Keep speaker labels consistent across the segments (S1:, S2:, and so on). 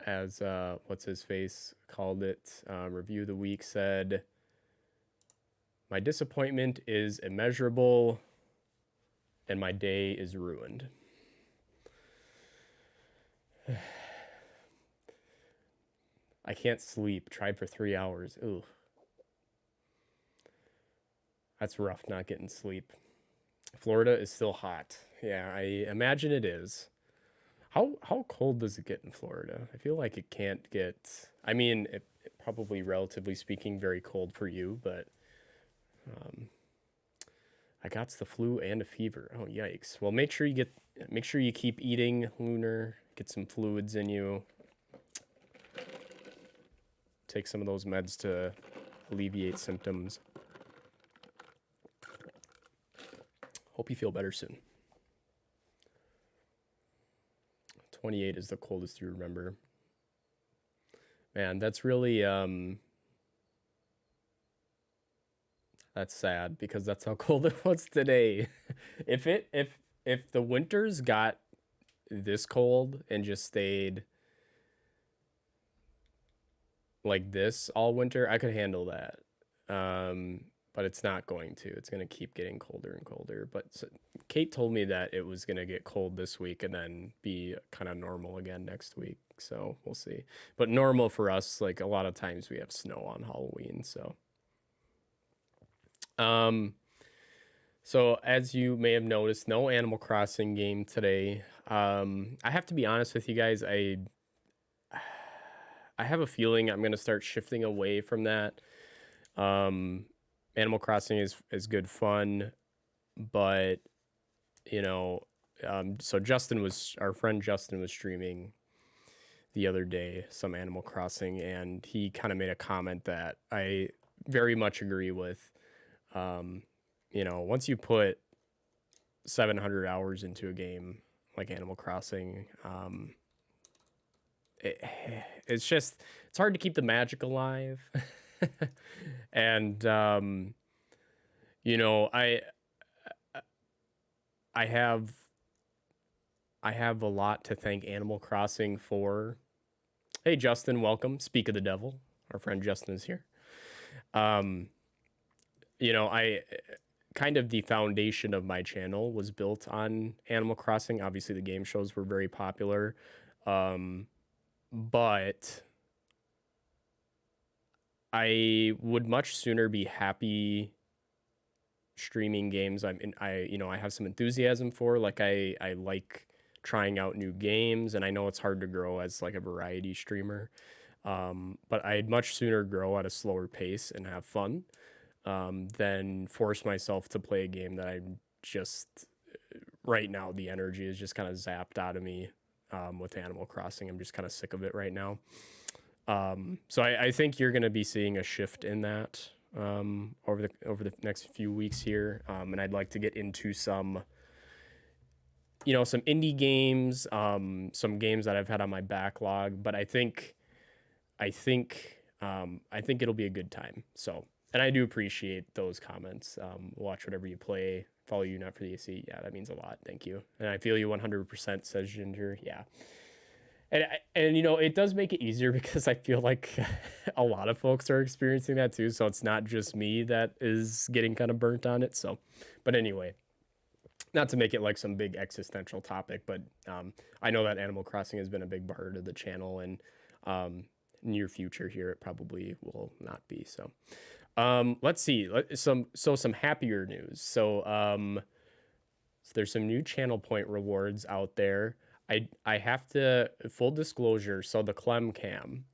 S1: as what's his face called it. Review of the week said, "My disappointment is immeasurable, and my day is ruined." I can't sleep. Tried for 3 hours. Ooh, that's rough. Not getting sleep. Florida is still hot. Yeah, I imagine it is. How cold does it get in Florida? I feel like it can't get. I mean, it probably relatively speaking very cold for you, but I got the flu and a fever. Oh yikes! Well, make sure you keep eating, Lunar. Get some fluids in you. Take some of those meds to alleviate symptoms. Hope you feel better soon. 28 is the coldest you remember. Man, that's really that's sad because that's how cold it was today. If the winters got this cold and just stayed like this all winter, I could handle that. But it's not going to. It's going to keep getting colder and colder. But Kate told me that it was going to get cold this week and then be kind of normal again next week. So we'll see. But normal for us, like a lot of times we have snow on Halloween. Um, so as you may have noticed, no Animal Crossing game today. I have to be honest with you guys. I have a feeling I'm going to start shifting away from that. Um, Animal Crossing is good fun, but you know, so our friend Justin was streaming the other day some Animal Crossing, and he kind of made a comment that I very much agree with. Once you put 700 hours into a game like Animal Crossing, it, it's hard to keep the magic alive. And you know, I have I have a lot to thank Animal Crossing for. Hey Justin, welcome. Speak of the devil. Our friend Justin is here. Um, I kind of the foundation of my channel was built on Animal Crossing. Obviously, the game shows were very popular, but I would much sooner be happy streaming games I have some enthusiasm for. Like I like trying out new games, and I know it's hard to grow as like a variety streamer. But I'd much sooner grow at a slower pace and have fun than force myself to play a game that I'm just right now the energy is just kind of zapped out of me with Animal Crossing. I'm just kind of sick of it right now. So I think you're going to be seeing a shift in that over the next few weeks here, and I'd like to get into some indie games, some games that I've had on my backlog. But I think it'll be a good time. So, and I do appreciate those comments. Watch whatever you play. Follow you, not for the AC. Yeah, that means a lot. Thank you. And I feel you 100%, says Ginger. Yeah. And it does make it easier because I feel like a lot of folks are experiencing that too. So it's not just me that is getting kind of burnt on it. So, but anyway, not to make it like some big existential topic, but I know that Animal Crossing has been a big part of the channel, and near future here it probably will not be. So let's see some happier news. So there's some new channel point rewards out there. I have to, full disclosure, so the Clem Cam,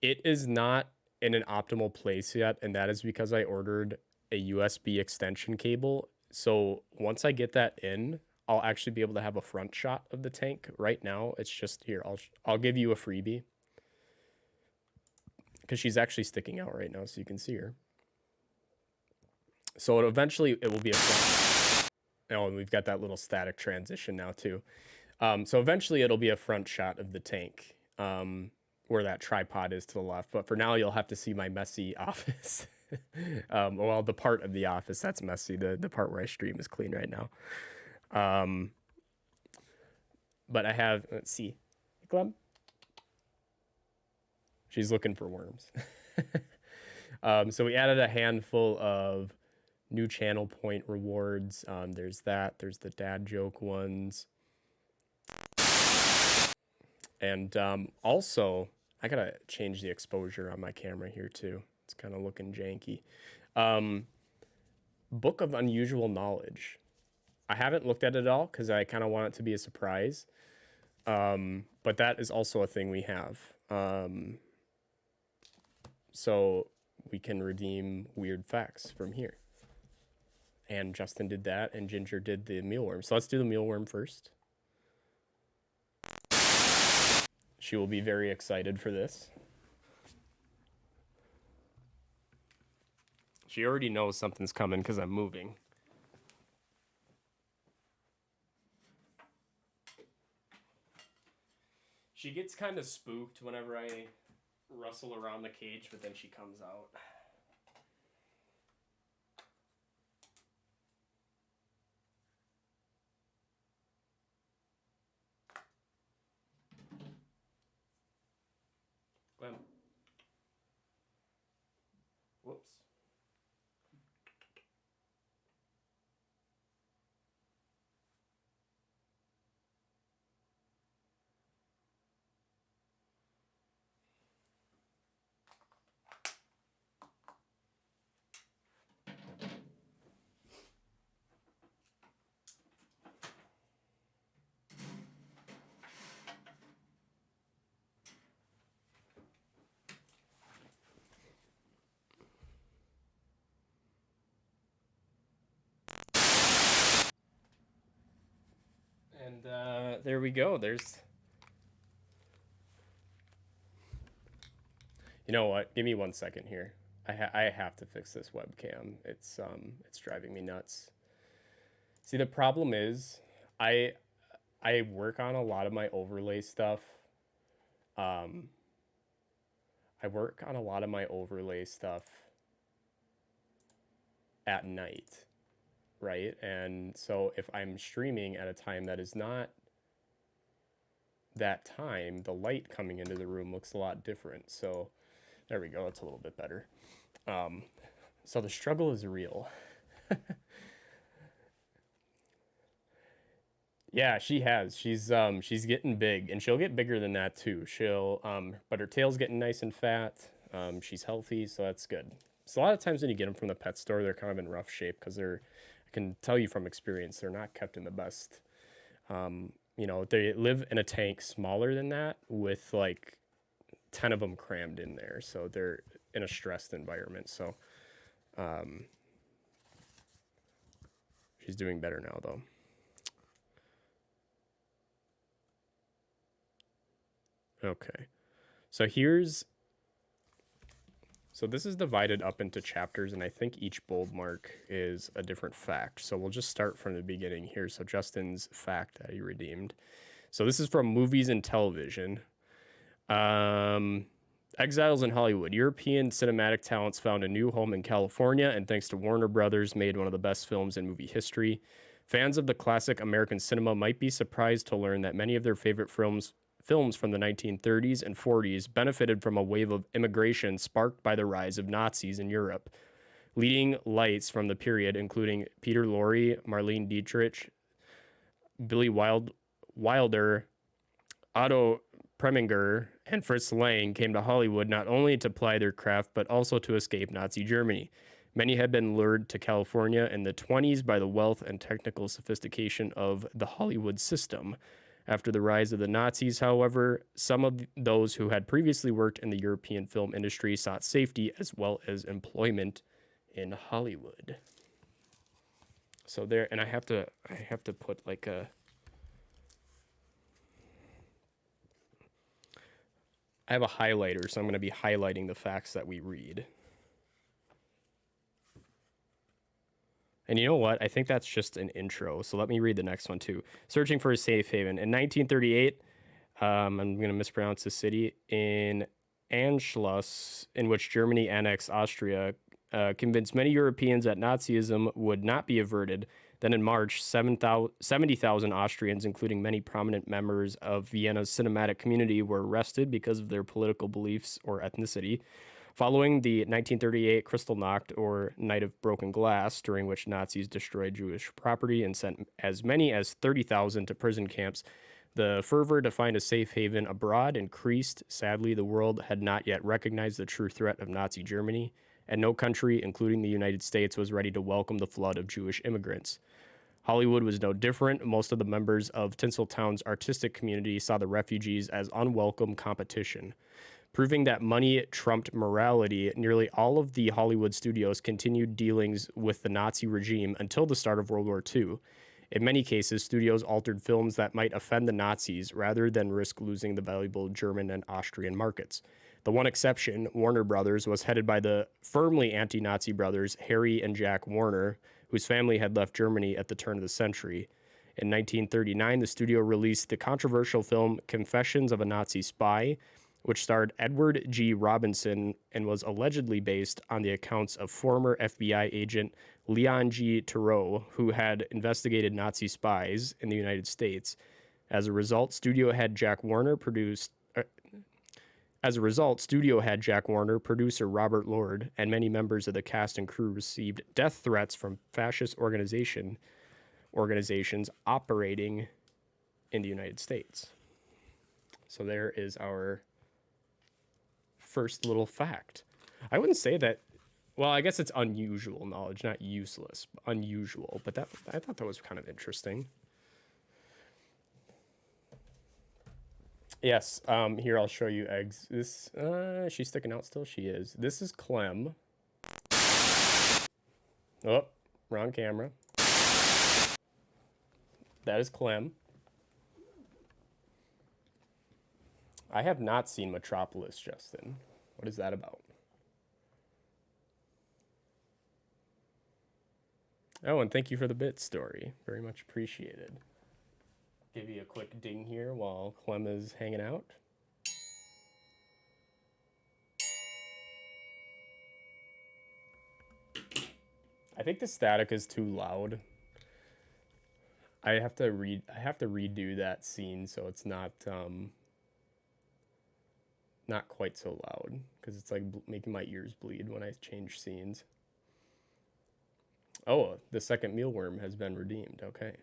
S1: it is not in an optimal place yet, and that is because I ordered a USB extension cable. So once I get that in, I'll actually be able to have a front shot of the tank. Right now, it's just here. I'll give you a freebie because she's actually sticking out right now, so you can see her. So eventually it will be a front. Oh, and we've got that little static transition now too. So eventually it'll be a front shot of the tank, where that tripod is to the left. But for now, you'll have to see my messy office. Well, the part of the office that's messy. The part where I stream is clean right now. But I have, let's see, Clem, She's looking for worms. So we added a handful of new channel point rewards. There's that. There's the dad joke ones. And also, I gotta change the exposure on my camera here too. It's kind of looking janky. Book of Unusual Knowledge. I haven't looked at it all because I kind of want it to be a surprise. But that is also a thing we have. So we can redeem weird facts from here. And Justin did that, and Ginger did the mealworm. So let's do the mealworm first. She will be very excited for this. She already knows something's coming because I'm moving. She gets kind of spooked whenever I rustle around the cage, but then she comes out. Glenn. Whoops. And there we go. There's. You know what? Give me 1 second here. I have to fix this webcam. It's driving me nuts. See, the problem is, I work on a lot of my overlay stuff. I work on a lot of my overlay stuff at night, right? And so if I'm streaming at a time that is not that time, the light coming into the room looks a lot different. So there we go. It's a little bit better. So the struggle is real. Yeah, she has. She's getting big, and she'll get bigger than that too. But her tail's getting nice and fat. She's healthy, so that's good. So a lot of times when you get them from the pet store, they're kind of in rough shape because I can tell you from experience, they're not kept in the best. They live in a tank smaller than that with like 10 of them crammed in there, so they're in a stressed environment. So, she's doing better now though. Okay, so this is divided up into chapters, and I think each bold mark is a different fact. So we'll just start from the beginning here. So Justin's fact that he redeemed. So this is from Movies and Television. Exiles in Hollywood. European cinematic talents found a new home in California, and thanks to Warner Brothers, made one of the best films in movie history. Fans of the classic American cinema might be surprised to learn that many of their favorite films from the 1930s and 40s benefited from a wave of immigration sparked by the rise of Nazis in Europe. Leading lights from the period, including Peter Lorre, Marlene Dietrich, Billy Wilder, Otto Preminger, and Fritz Lang, came to Hollywood not only to ply their craft, but also to escape Nazi Germany. Many had been lured to California in the 20s by the wealth and technical sophistication of the Hollywood system. After the rise of the Nazis, however, some of those who had previously worked in the European film industry sought safety as well as employment in Hollywood. So there, and I have to put like I have a highlighter, so I'm going to be highlighting the facts that we read. And you know what? I think that's just an intro. So let me read the next one too. Searching for a safe haven. In 1938, I'm going to mispronounce the city, in Anschluss, in which Germany annexed Austria, convinced many Europeans that Nazism would not be averted. Then in March, 70,000 Austrians, including many prominent members of Vienna's cinematic community, were arrested because of their political beliefs or ethnicity. Following the 1938 Kristallnacht, or Night of Broken Glass, during which Nazis destroyed Jewish property and sent as many as 30,000 to prison camps, the fervor to find a safe haven abroad increased. Sadly, the world had not yet recognized the true threat of Nazi Germany, and no country, including the United States, was ready to welcome the flood of Jewish immigrants. Hollywood was no different. Most of the members of Tinseltown's artistic community saw the refugees as unwelcome competition. Proving that money trumped morality, nearly all of the Hollywood studios continued dealings with the Nazi regime until the start of World War II. In many cases, studios altered films that might offend the Nazis rather than risk losing the valuable German and Austrian markets. The one exception, Warner Brothers, was headed by the firmly anti-Nazi brothers Harry and Jack Warner, whose family had left Germany at the turn of the century. In 1939, the studio released the controversial film Confessions of a Nazi Spy, which starred Edward G. Robinson and was allegedly based on the accounts of former FBI agent Leon G. Theroux, who had investigated Nazi spies in the United States. As a result, studio head Jack Warner, producer Robert Lord, and many members of the cast and crew received death threats from fascist organizations operating in the United States. So there is our first little fact. I wouldn't say that. Well, I guess it's unusual knowledge, not useless, unusual. But I thought that was kind of interesting. Yes. Here I'll show you eggs. This she's sticking out still. She is. This is Clem. Oh, wrong camera. That is Clem. I have not seen Metropolis, Justin. What is that about? Oh, and thank you for the bit story. Very much appreciated. Give you a quick ding here while Clem is hanging out. I think the static is too loud. I have to redo that scene so it's not quite so loud, because it's like making my ears bleed when I change scenes. Oh, the second mealworm has been redeemed. Okay.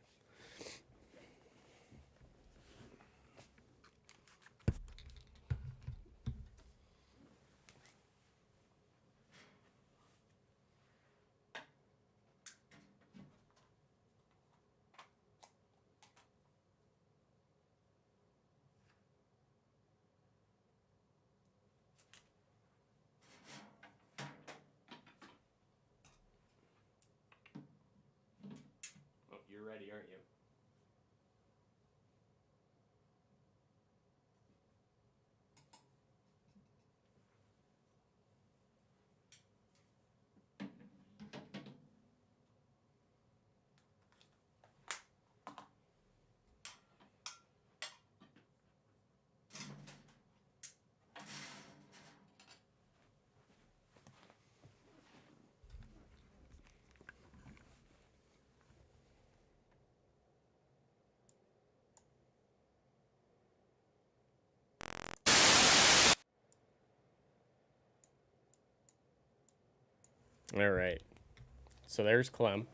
S1: You're ready, aren't you? All right. So there's Clem.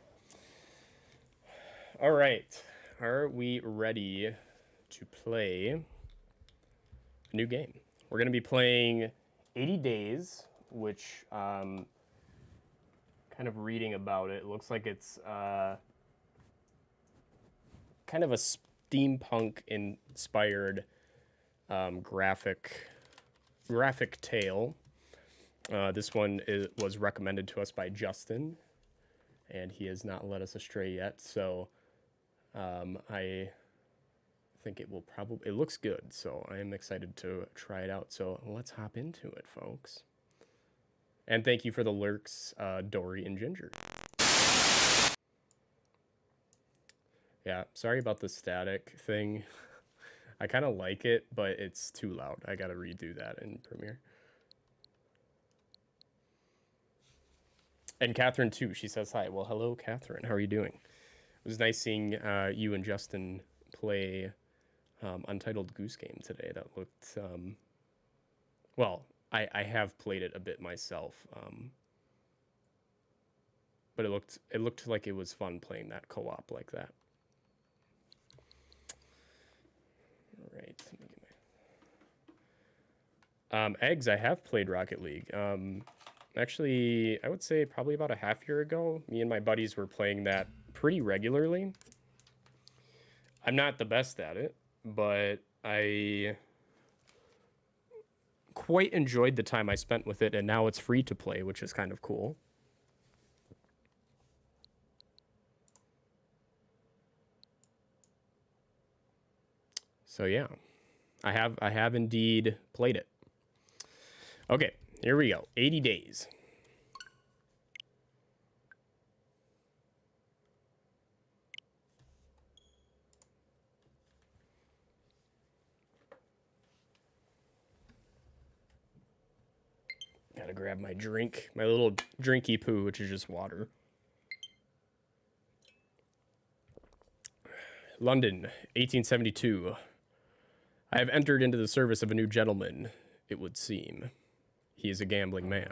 S1: All right. Are we ready to play a new game? We're going to be playing 80 Days, which, kind of reading about it, looks like it's kind of a steampunk-inspired graphic tale. This one was recommended to us by Justin, and he has not led us astray yet. So I think it looks good. So I am excited to try it out. So let's hop into it, folks. And thank you for the lurks, Dory and Ginger. Yeah, sorry about the static thing. I kind of like it, but it's too loud. I gotta redo that in Premiere. And Catherine too, she says hi. Well, hello, Catherine. How are you doing? It was nice seeing you and Justin play Untitled Goose Game today. That looked well. I have played it a bit myself, but it looked like it was fun playing that co-op like that. All right. Eggs, I have played Rocket League. Actually, I would say probably about a half year ago, me and my buddies were playing that pretty regularly. I'm not the best at it, but I quite enjoyed the time I spent with it, and now it's free to play, which is kind of cool. So yeah, I have indeed played it. Okay, here we go. 80 days. Gotta grab my drink, my little drinky poo, which is just water. London, 1872. I have entered into the service of a new gentleman, it would seem. He is a gambling man.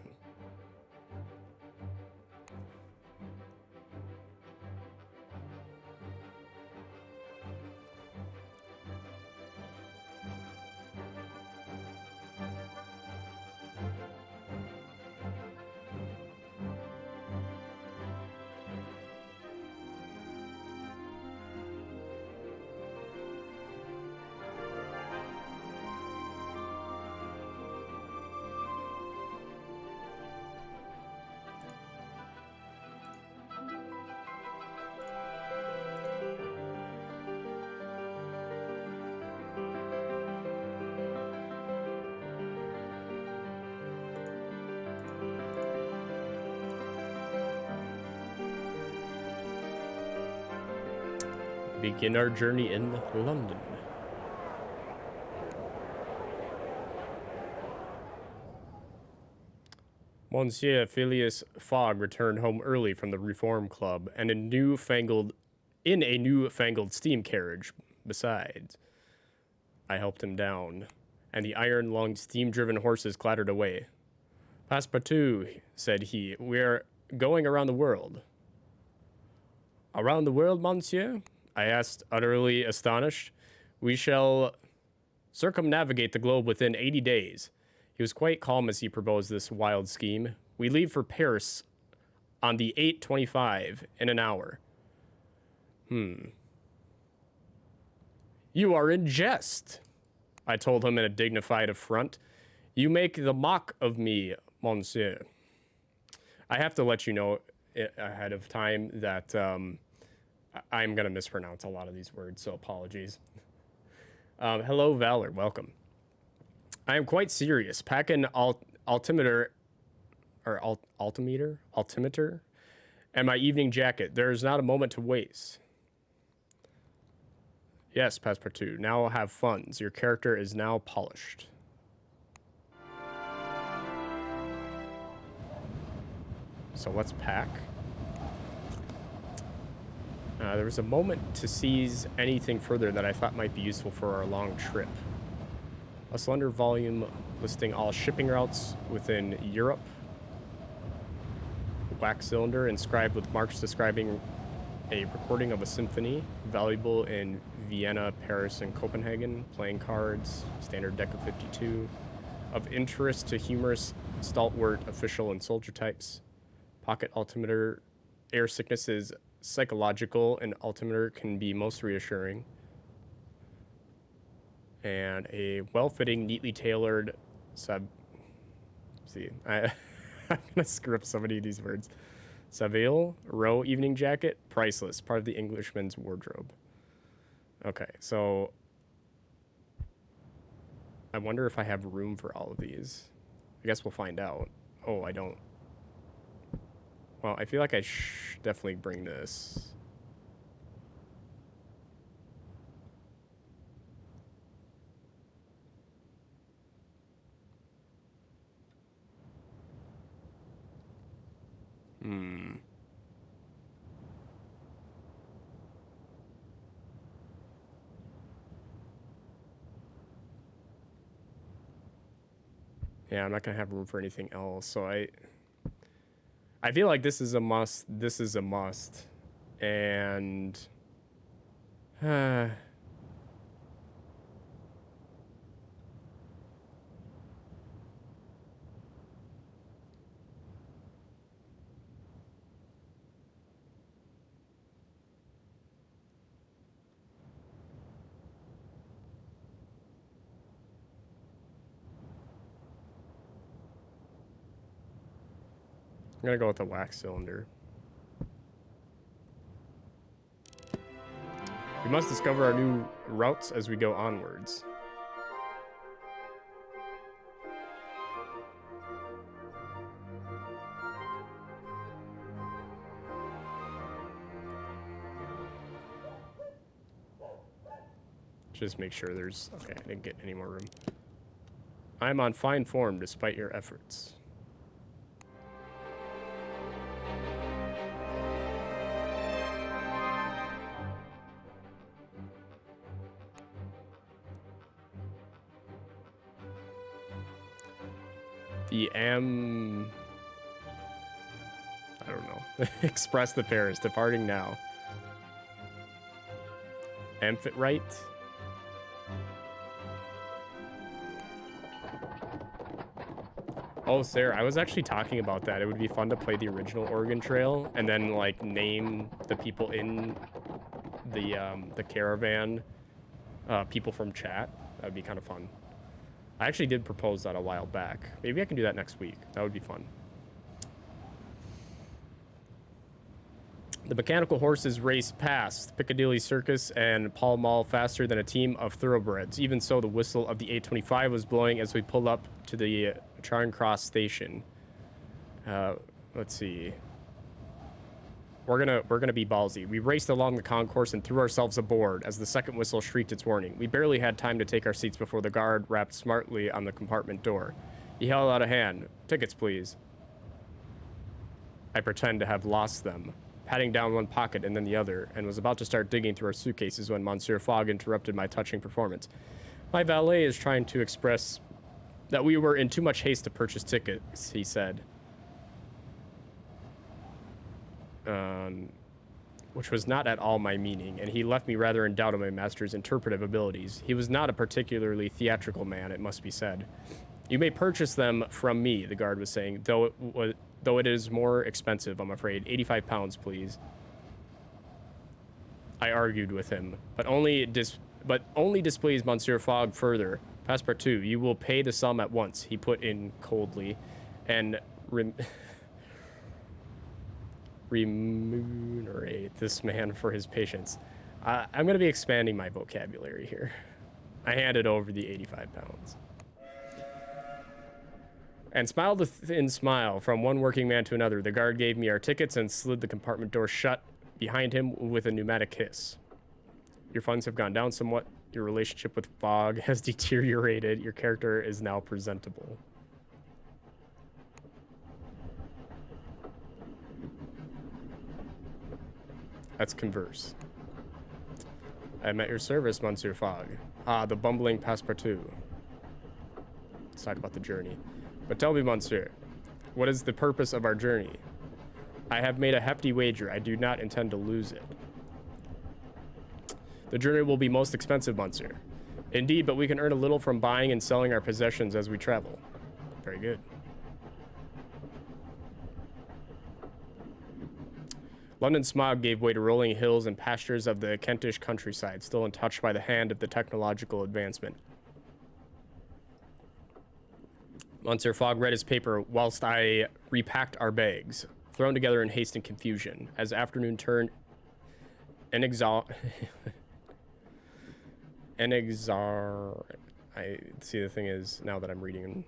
S1: Begin our journey in London. Monsieur Phileas Fogg returned home early from the Reform Club and in a newfangled steam carriage. Besides, I helped him down, and the iron-lunged, steam-driven horses clattered away. Passepartout, said he, we're going around the world. Around the world, monsieur? I asked, utterly astonished. We shall circumnavigate the globe within 80 days. He was quite calm as he proposed this wild scheme. We leave for Paris on the 8:25 in an hour. You are in jest, I told him in a dignified affront. You make the mock of me, monsieur. I have to let you know ahead of time that I'm going to mispronounce a lot of these words, so apologies. Hello, Valor. Welcome. I am quite serious. Pack an altimeter, and my evening jacket. There is not a moment to waste. Yes, Passepartout. Now have funds. Your character is now polished. So let's pack. There was a moment to seize anything further that I thought might be useful for our long trip. A slender volume listing all shipping routes within Europe. A wax cylinder inscribed with marks describing a recording of a symphony, valuable in Vienna, Paris, and Copenhagen. Playing cards, standard deck of 52. Of interest to humorous, stalwart, official, and soldier types. Pocket altimeter. Air sickness is psychological, and altimeter can be most reassuring. And a well-fitting, neatly tailored I'm gonna screw up so many of these words. Saville Row evening jacket, priceless, part of the Englishman's wardrobe. Okay, so I wonder if I have room for all of these. I guess we'll find out. Oh, I don't. Well, I feel like I should definitely bring this. Yeah, I'm not gonna have room for anything else. So I feel like this is a must. This is a must. And I'm gonna go with the wax cylinder. We must discover our new routes as we go onwards. Just make sure there's... Okay, I didn't get any more room. I'm on fine form despite your efforts. The I don't know. Express to Paris, departing now. Amphit, Oh, Sarah, I was actually talking about that. It would be fun to play the original Oregon Trail and then like name the people in the caravan people from chat. That would be kind of fun. I actually did propose that a while back. Maybe I can do that next week. That would be fun. The mechanical horses race past Piccadilly Circus and Pall Mall faster than a team of thoroughbreds. Even so, the whistle of the 825 was blowing as we pulled up to the Charing Cross station. Let's see. We're gonna be ballsy. We raced along the concourse and threw ourselves aboard as the second whistle shrieked its warning. We barely had time to take our seats before the guard rapped smartly on the compartment door. He held out a hand. Tickets, please. I pretend to have lost them, patting down one pocket and then the other, and was about to start digging through our suitcases when Monsieur Fogg interrupted my touching performance. My valet is trying to express that we were in too much haste to purchase tickets, he said. Which was not at all my meaning, and he left me rather in doubt of my master's interpretive abilities. He was not a particularly theatrical man, it must be said. You may purchase them from me, the guard was saying, though it is more expensive, I'm afraid. 85 pounds, please. I argued with him, but only displeased Monsieur Fogg further. Passepartout, you will pay the sum at once, he put in coldly, and remunerate this man for his patience. I'm going to be expanding my vocabulary here. I handed over the 85 pounds. And smiled a thin smile from one working man to another. The guard gave me our tickets and slid the compartment door shut behind him with a pneumatic hiss. Your funds have gone down somewhat. Your relationship with Fogg has deteriorated. Your character is now presentable. Let's converse. I am at your service, Monsieur Fogg. Ah, the bumbling Passepartout. Let's talk about the journey. But tell me, Monsieur, what is the purpose of our journey? I have made a hefty wager. I do not intend to lose it. The journey will be most expensive, Monsieur. Indeed, but we can earn a little from buying and selling our possessions as we travel. Very good. London smog gave way to rolling hills and pastures of the Kentish countryside, still untouched by the hand of the technological advancement. Monsieur Fogg read his paper whilst I repacked our bags, thrown together in haste and confusion. As afternoon turned, I see, the thing is, now that I'm reading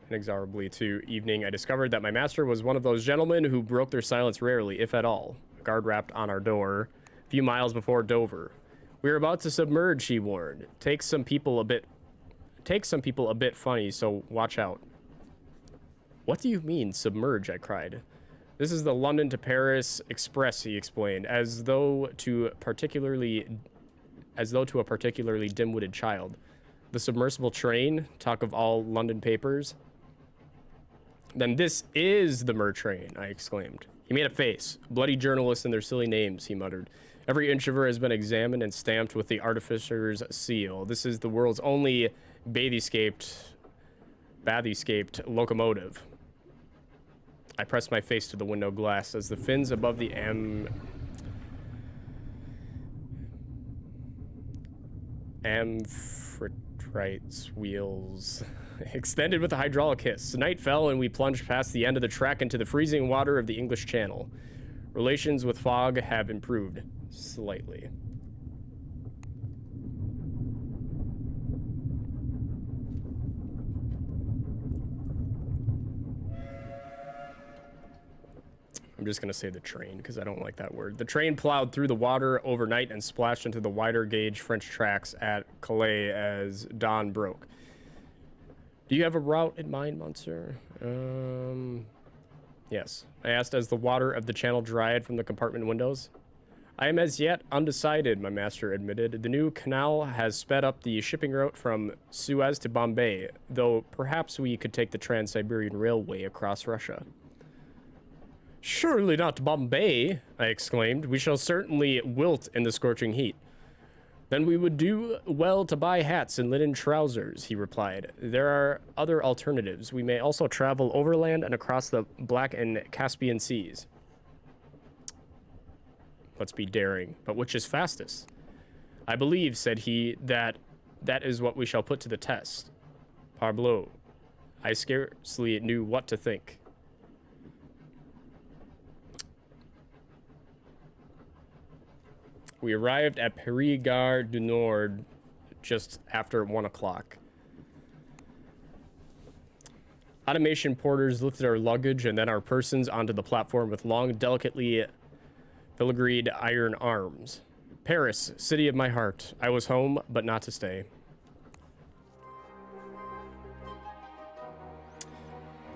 S1: inexorably to evening, I discovered that my master was one of those gentlemen who broke their silence rarely, if at all. A guard rapped on our door a few miles before Dover. We are about to submerge, he warned. Take some people a bit funny, so watch out. What do you mean, submerge? I cried. This is the London to Paris Express, he explained, as though to a particularly dim-witted child. The submersible train, talk of all London papers. Then this is the Mer train, I exclaimed. He made a face. Bloody journalists and their silly names, he muttered. Every inch of her has been examined and stamped with the artificer's seal. This is the world's only bathyscaped locomotive. I pressed my face to the window glass as the fins above the Amphitrite's wheels extended with a hydraulic hiss. Night fell and we plunged past the end of the track into the freezing water of the English Channel. Relations with fog have improved slightly. I'm just going to say the train because I don't like that word. The train plowed through the water overnight and splashed into the wider gauge French tracks at Calais as dawn broke. Do you have a route in mind, Monsieur? Yes. I asked as the water of the channel dried from the compartment windows. I am as yet undecided, my master admitted. The new canal has sped up the shipping route from Suez to Bombay, though perhaps we could take the Trans-Siberian Railway across Russia. Surely not Bombay, I exclaimed. We shall certainly wilt in the scorching heat. Then we would do well to buy hats and linen trousers, he replied. There are other alternatives. We may also travel overland and across the Black and Caspian Seas. Let's be daring. But which is fastest? I believe, said he, that is what we shall put to the test. Parbleu. I scarcely knew what to think. We arrived at Paris Gare du Nord just after 1 o'clock. Automation porters lifted our luggage and then our persons onto the platform with long, delicately filigreed iron arms. Paris, city of my heart. I was home, but not to stay.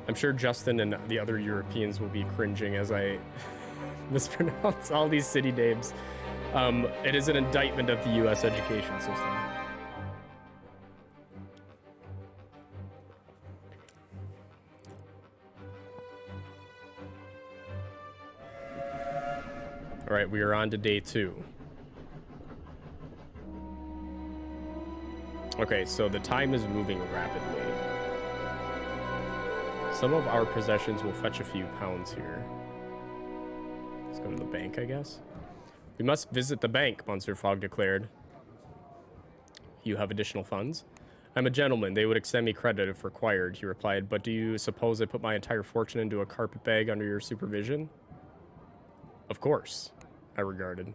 S1: I'm sure Justin and the other Europeans will be cringing as I mispronounce all these city names. It is an indictment of the U.S. education system. All right, we are on to day 2. Okay, so the time is moving rapidly. Some of our possessions will fetch a few pounds here. Let's go to the bank, I guess. We must visit the bank, Monsieur Fogg declared. You have additional funds? I'm a gentleman. They would extend me credit if required, he replied. But do you suppose I put my entire fortune into a carpet bag under your supervision? Of course, I regarded.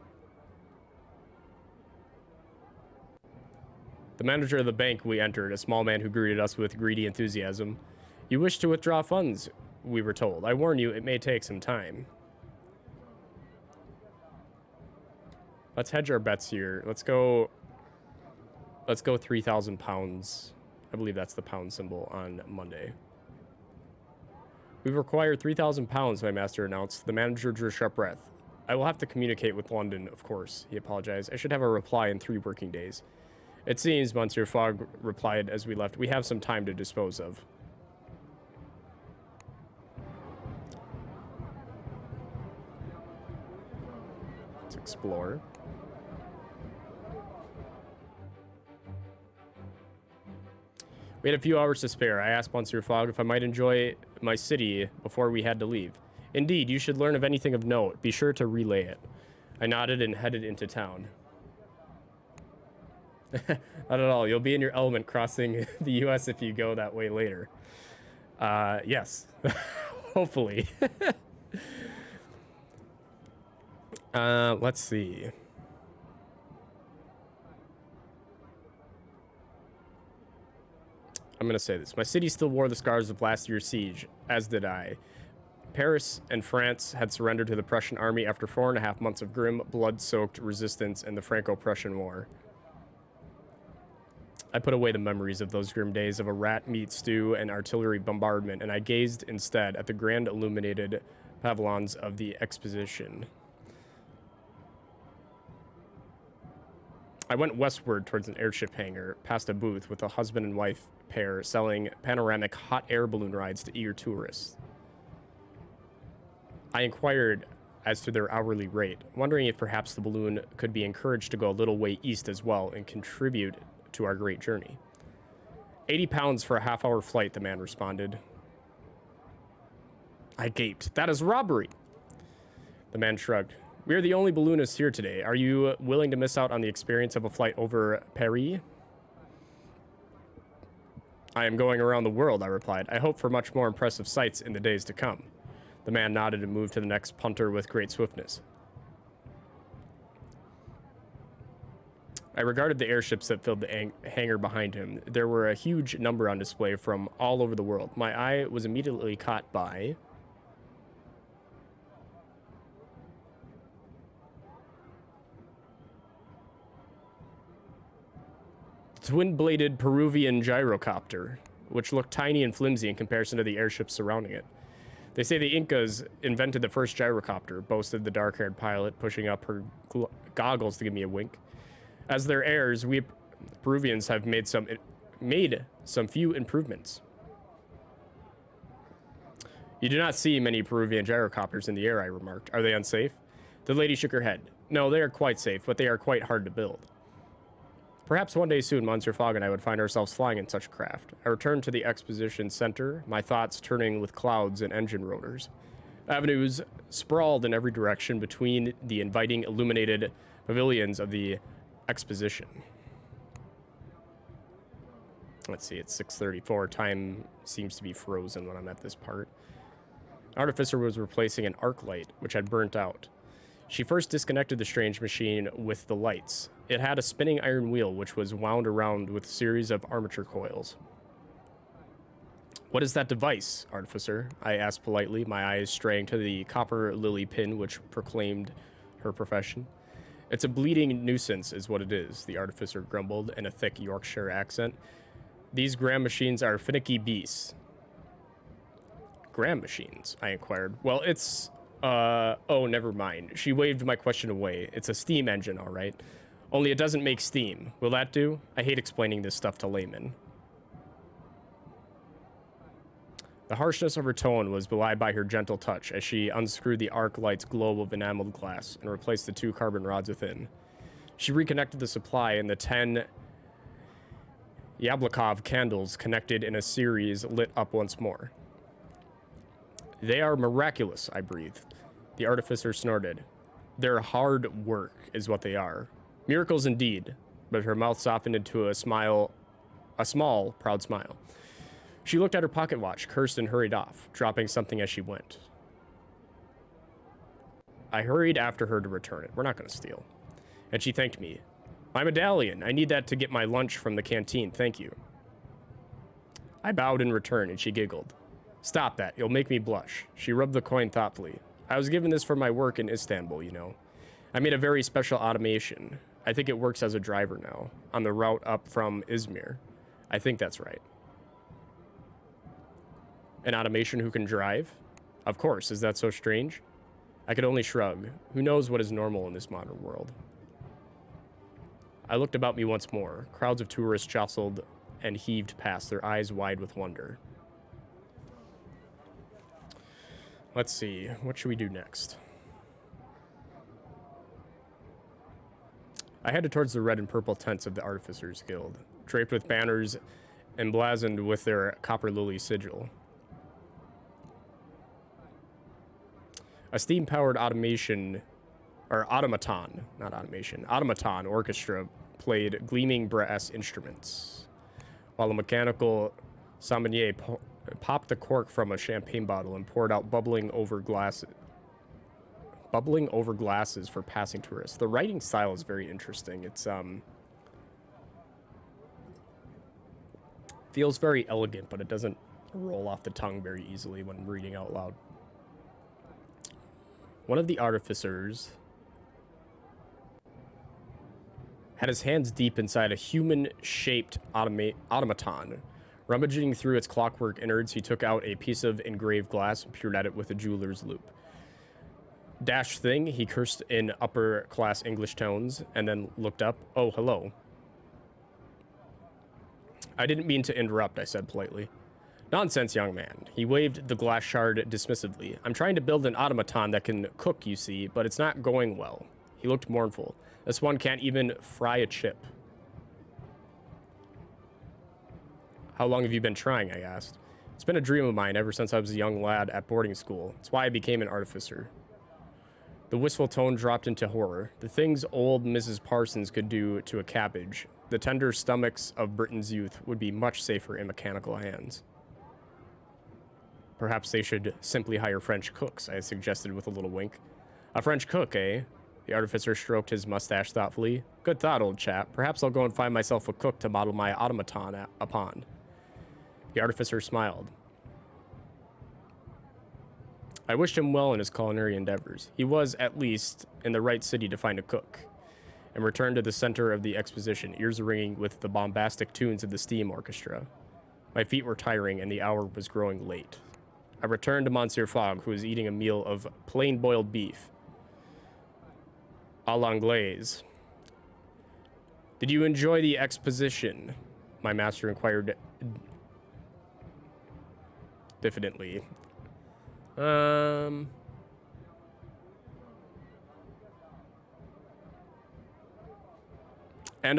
S1: The manager of the bank we entered, a small man who greeted us with greedy enthusiasm. You wish to withdraw funds, we were told. I warn you, it may take some time. Let's hedge our bets here. Let's go 3,000 pounds. I believe that's the pound symbol on Monday. We require 3,000 pounds, my master announced. The manager drew a sharp breath. I will have to communicate with London, of course, he apologized. I should have a reply in 3 working days. It seems, Monsieur Fogg replied as we left, we have some time to dispose of. Let's explore. We had a few hours to spare. I asked Monsieur Fogg if I might enjoy my city before we had to leave. Indeed, you should learn of anything of note. Be sure to relay it. I nodded and headed into town. Not at all. You'll be in your element crossing the U.S. if you go that way later. Yes. Hopefully. Let's see. I'm going to say this. My city still wore the scars of last year's siege, as did I. Paris and France had surrendered to the Prussian army after 4.5 months of grim, blood-soaked resistance in the Franco-Prussian War. I put away the memories of those grim days of a rat meat stew and artillery bombardment, and I gazed instead at the grand illuminated pavilions of the exposition. I went westward towards an airship hangar, past a booth with a husband and wife pair selling panoramic hot air balloon rides to eager tourists. I inquired as to their hourly rate, wondering if perhaps the balloon could be encouraged to go a little way east as well and contribute to our great journey. 80 pounds for a half-hour flight, the man responded. I gaped. That is robbery. The man shrugged. We are the only balloonists here today. Are you willing to miss out on the experience of a flight over Paris? I am going around the world, I replied. I hope for much more impressive sights in the days to come. The man nodded and moved to the next punter with great swiftness. I regarded the airships that filled the hangar behind him. There were a huge number on display from all over the world. My eye was immediately caught by twin-bladed Peruvian gyrocopter, which looked tiny and flimsy in comparison to the airships surrounding it. They say the Incas invented the first gyrocopter, boasted the dark-haired pilot, pushing up her goggles to give me a wink. As their heirs, we Peruvians have made some few improvements. You do not see many Peruvian gyrocopters in the air, I remarked. Are they unsafe? The lady shook her head. No, they are quite safe, but they are quite hard to build. Perhaps one day soon, Monsieur Fogg and I would find ourselves flying in such a craft. I returned to the exposition center, my thoughts turning with clouds and engine rotors. Avenues sprawled in every direction between the inviting illuminated pavilions of the exposition. Let's see, it's 6:34. Time seems to be frozen when I'm at this part. Artificer was replacing an arc light, which had burnt out. She first disconnected the strange machine with the lights. It had a spinning iron wheel, which was wound around with a series of armature coils. What is that device, Artificer? I asked politely, my eyes straying to the copper lily pin, which proclaimed her profession. It's a bleeding nuisance, is what it is, the Artificer grumbled in a thick Yorkshire accent. These Graham machines are finicky beasts. Graham machines? I inquired. Well, it's... oh, never mind. She waved my question away. It's a steam engine, all right. Only it doesn't make steam. Will that do? I hate explaining this stuff to laymen. The harshness of her tone was belied by her gentle touch as she unscrewed the arc light's globe of enameled glass and replaced the 2 carbon rods within. She reconnected the supply, and the 10 Yablokov candles connected in a series lit up once more. They are miraculous, I breathed. The Artificer snorted. They're hard work, is what they are. Miracles indeed, but her mouth softened into a smile, a small, proud smile. She looked at her pocket watch, cursed, and hurried off, dropping something as she went. I hurried after her to return it. We're not going to steal. And she thanked me. My medallion. I need that to get my lunch from the canteen. Thank you. I bowed in return, and she giggled. Stop that. You'll make me blush. She rubbed the coin thoughtfully. I was given this for my work in Istanbul, you know. I made a very special automation. I think it works as a driver now, on the route up from Izmir. I think that's right. An automation who can drive? Of course. Is that so strange? I could only shrug. Who knows what is normal in this modern world? I looked about me once more. Crowds of tourists jostled and heaved past, their eyes wide with wonder. Let's see. What should we do next? I headed towards the red and purple tents of the Artificers Guild, draped with banners emblazoned with their copper lily sigil. A steam-powered automaton orchestra played gleaming brass instruments, while a mechanical sommelier popped the cork from a champagne bottle and poured out bubbling over glasses for passing tourists. The writing style is very interesting. It's feels very elegant, but it doesn't roll off the tongue very easily when reading out loud. One of the artificers had his hands deep inside a human-shaped automaton. Rummaging through its clockwork innards, he took out a piece of engraved glass and peered at it with a jeweler's loupe. Dash thing, he cursed in upper class English tones and then looked up. Oh, hello. I didn't mean to interrupt, I said politely. Nonsense, young man. He waved the glass shard dismissively. I'm trying to build an automaton that can cook, you see, but it's not going well. He looked mournful. This one can't even fry a chip. How long have you been trying, I asked. It's been a dream of mine ever since I was a young lad at boarding school. It's why I became an artificer. The wistful tone dropped into horror. The things old Mrs. Parsons could do to a cabbage, the tender stomachs of Britain's youth, would be much safer in mechanical hands. Perhaps they should simply hire French cooks, I suggested with a little wink. A French cook, eh? The artificer stroked his mustache thoughtfully. Good thought, old chap. Perhaps I'll go and find myself a cook to model my automaton upon. The artificer smiled. I wished him well in his culinary endeavors. He was, at least, in the right city to find a cook, and returned to the center of the exposition, ears ringing with the bombastic tunes of the steam orchestra. My feet were tiring, and the hour was growing late. I returned to Monsieur Fogg, who was eating a meal of plain boiled beef, à l'anglaise. Did you enjoy the exposition? My master inquired diffidently. And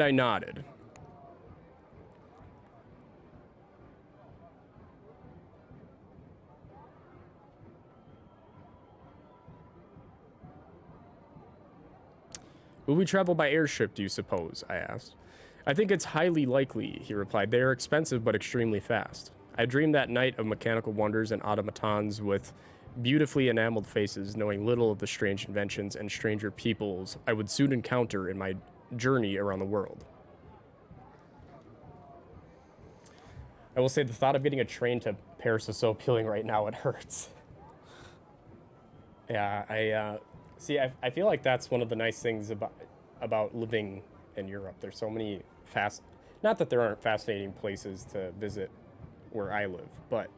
S1: I nodded. Will we travel by airship, do you suppose? I asked. I think it's highly likely, he replied. They are expensive but extremely fast. I dreamed that night of mechanical wonders and automatons with beautifully enameled faces, knowing little of the strange inventions and stranger peoples I would soon encounter in my journey around the world. I will say the thought of getting a train to Paris is so appealing right now, it hurts. Yeah, I feel like that's one of the nice things about living in Europe. There's so many not that there aren't fascinating places to visit where I live, but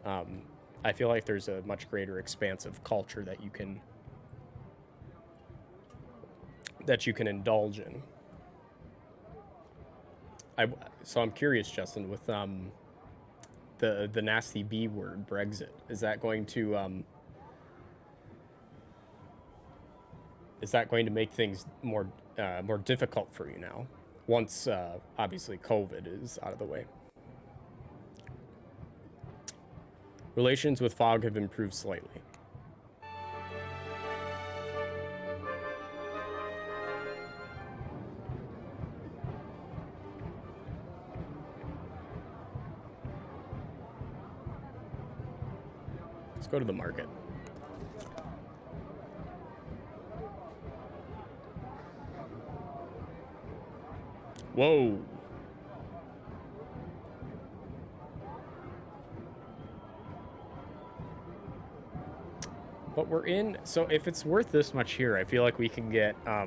S1: I feel like there's a much greater expanse of culture that you can indulge in. So I'm curious, Justin, with the nasty B word, Brexit, is that going to make things more difficult for you now, once obviously COVID is out of the way? Relations with Fogg have improved slightly. Let's go to the market. Whoa. But we're in, so if it's worth this much here, I feel like we can get, I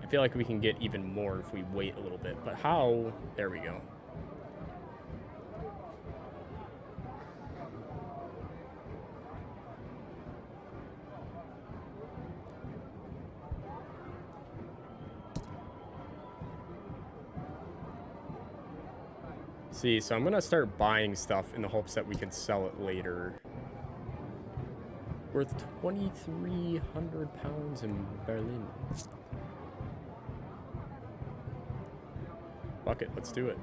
S1: feel like we can get even more if we wait a little bit, but how, there we go. See, so I'm gonna start buying stuff in the hopes that we can sell it later. Worth 2,300 pounds in Berlin. Fuck it, let's do it.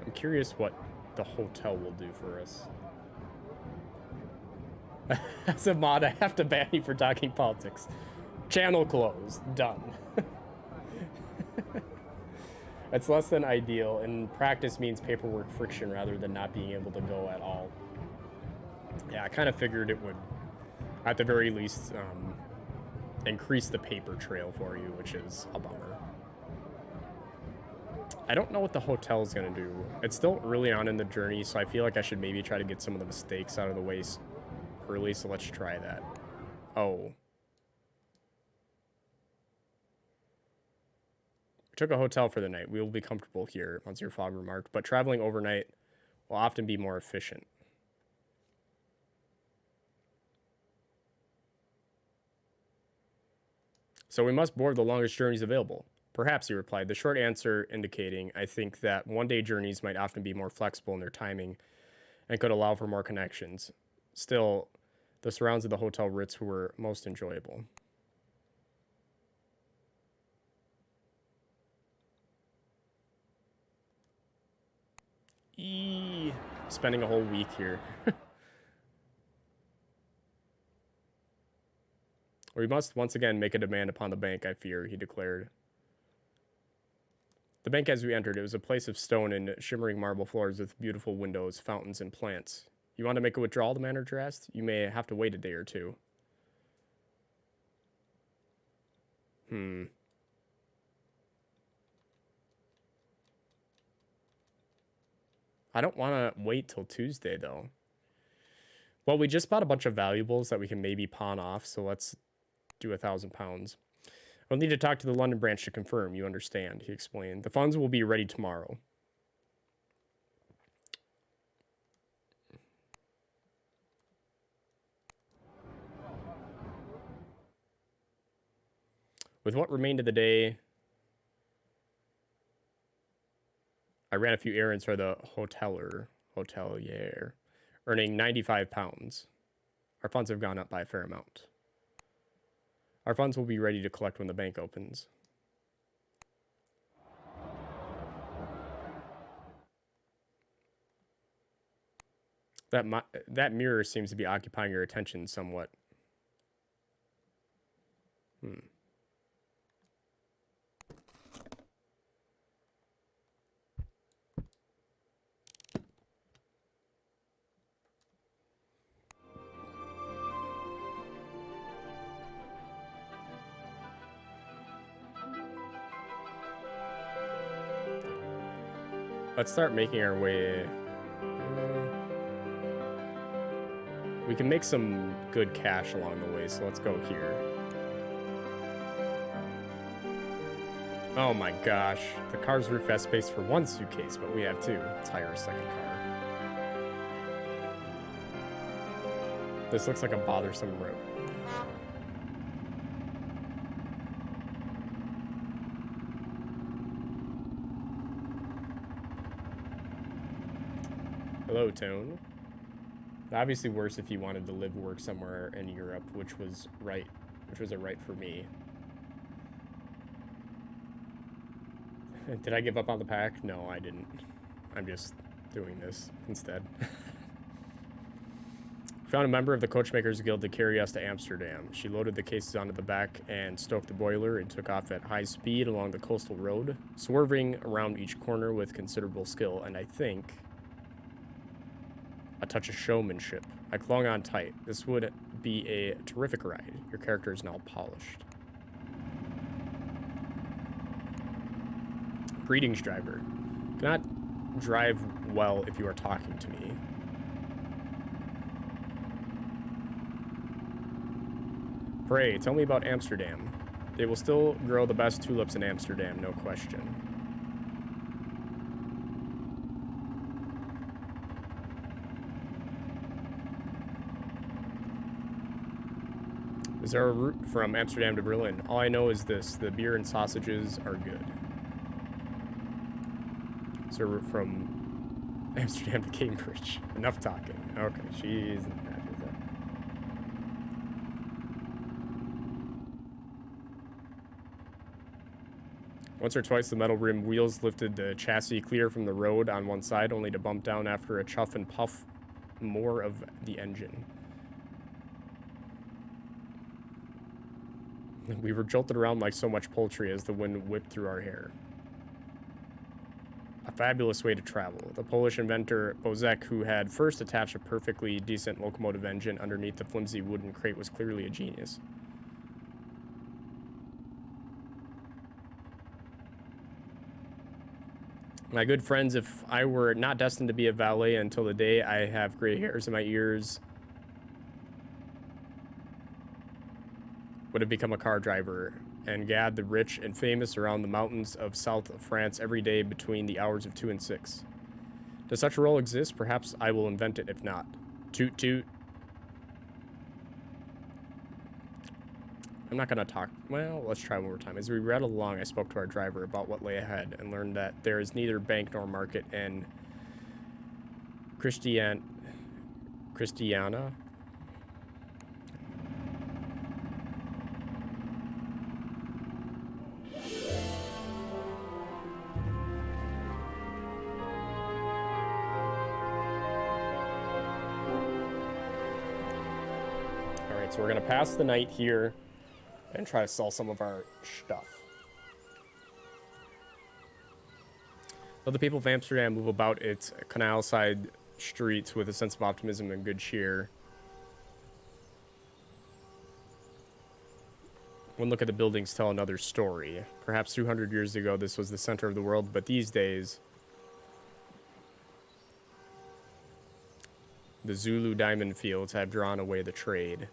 S1: I'm curious what the hotel will do for us. As a mod, I have to ban you for talking politics. Channel closed. Done. It's less than ideal, and practice means paperwork friction rather than not being able to go at all. Yeah, I kind of figured it would, at the very least, increase the paper trail for you, which is a bummer. I don't know what the hotel is going to do. It's still early on in the journey, so I feel like I should maybe try to get some of the mistakes out of the way early, so let's try that. Oh. We took a hotel for the night. We will be comfortable here, Monsieur Fogg remarked, but traveling overnight will often be more efficient. So we must board the longest journeys available. Perhaps, he replied, the short answer indicating, I think that one-day journeys might often be more flexible in their timing and could allow for more connections. Still, the surrounds of the Hotel Ritz were most enjoyable. Spending a whole week here. We must once again make a demand upon the bank, I fear, he declared. The bank as we entered, it was a place of stone and shimmering marble floors with beautiful windows, fountains, and plants. You want to make a withdrawal, the manager asked? You may have to wait a day or two. I don't want to wait till Tuesday, though. Well, we just bought a bunch of valuables that we can maybe pawn off, so let's do £1,000. I'll need to talk to the London branch to confirm, you understand, he explained. The funds will be ready tomorrow. With what remained of the day, I ran a few errands for the hotelier, earning £95. Our funds have gone up by a fair amount. Our funds will be ready to collect when the bank opens. That mirror seems to be occupying your attention somewhat. Let's start making our way. We can make some good cash along the way, so let's go here. Oh my gosh. The car's roof has space for one suitcase, but we have two. Let's hire a second car. This looks like a bothersome road. Hello, Tone. Obviously worse if you wanted to live, work somewhere in Europe, which was a right for me. Did I give up on the pack? No, I didn't. I'm just doing this instead. Found a member of the Coachmakers Guild to carry us to Amsterdam. She loaded the cases onto the back and stoked the boiler and took off at high speed along the coastal road, swerving around each corner with considerable skill, and I think a touch of showmanship. I clung on tight. This would be a terrific ride. Your character is now polished. Greetings, driver. Cannot drive well if you are talking to me. Pray, tell me about Amsterdam. They will still grow the best tulips in Amsterdam, no question. Is there a route from Amsterdam to Berlin? All I know is this, the beer and sausages are good. Is there a route from Amsterdam to Cambridge? Enough talking. Okay, she's happy with that. Once or twice, the metal rim wheels lifted the chassis clear from the road on one side, only to bump down after a chuff and puff more of the engine. We were jolted around like so much poultry as the wind whipped through our hair. A fabulous way to travel. The Polish inventor Bozek, who had first attached a perfectly decent locomotive engine underneath the flimsy wooden crate, was clearly a genius. My good friends, if I were not destined to be a valet until the day I have gray hairs in my ears, would have become a car driver and Gad the rich and famous around the mountains of south of France every day between the hours of 2 and 6. Does such a role exist? Perhaps I will invent it if not. Toot toot. I'm not going to talk. Well, let's try one more time. As we rattled along, I spoke to our driver about what lay ahead and learned that there is neither bank nor market in Christiana. All right, so we're going to pass the night here and try to sell some of our stuff. Though the people of Amsterdam move about its canal-side streets with a sense of optimism and good cheer, one look at the buildings tell another story. Perhaps 200 years ago, this was the center of the world, but these days, the Zulu diamond fields have drawn away the trade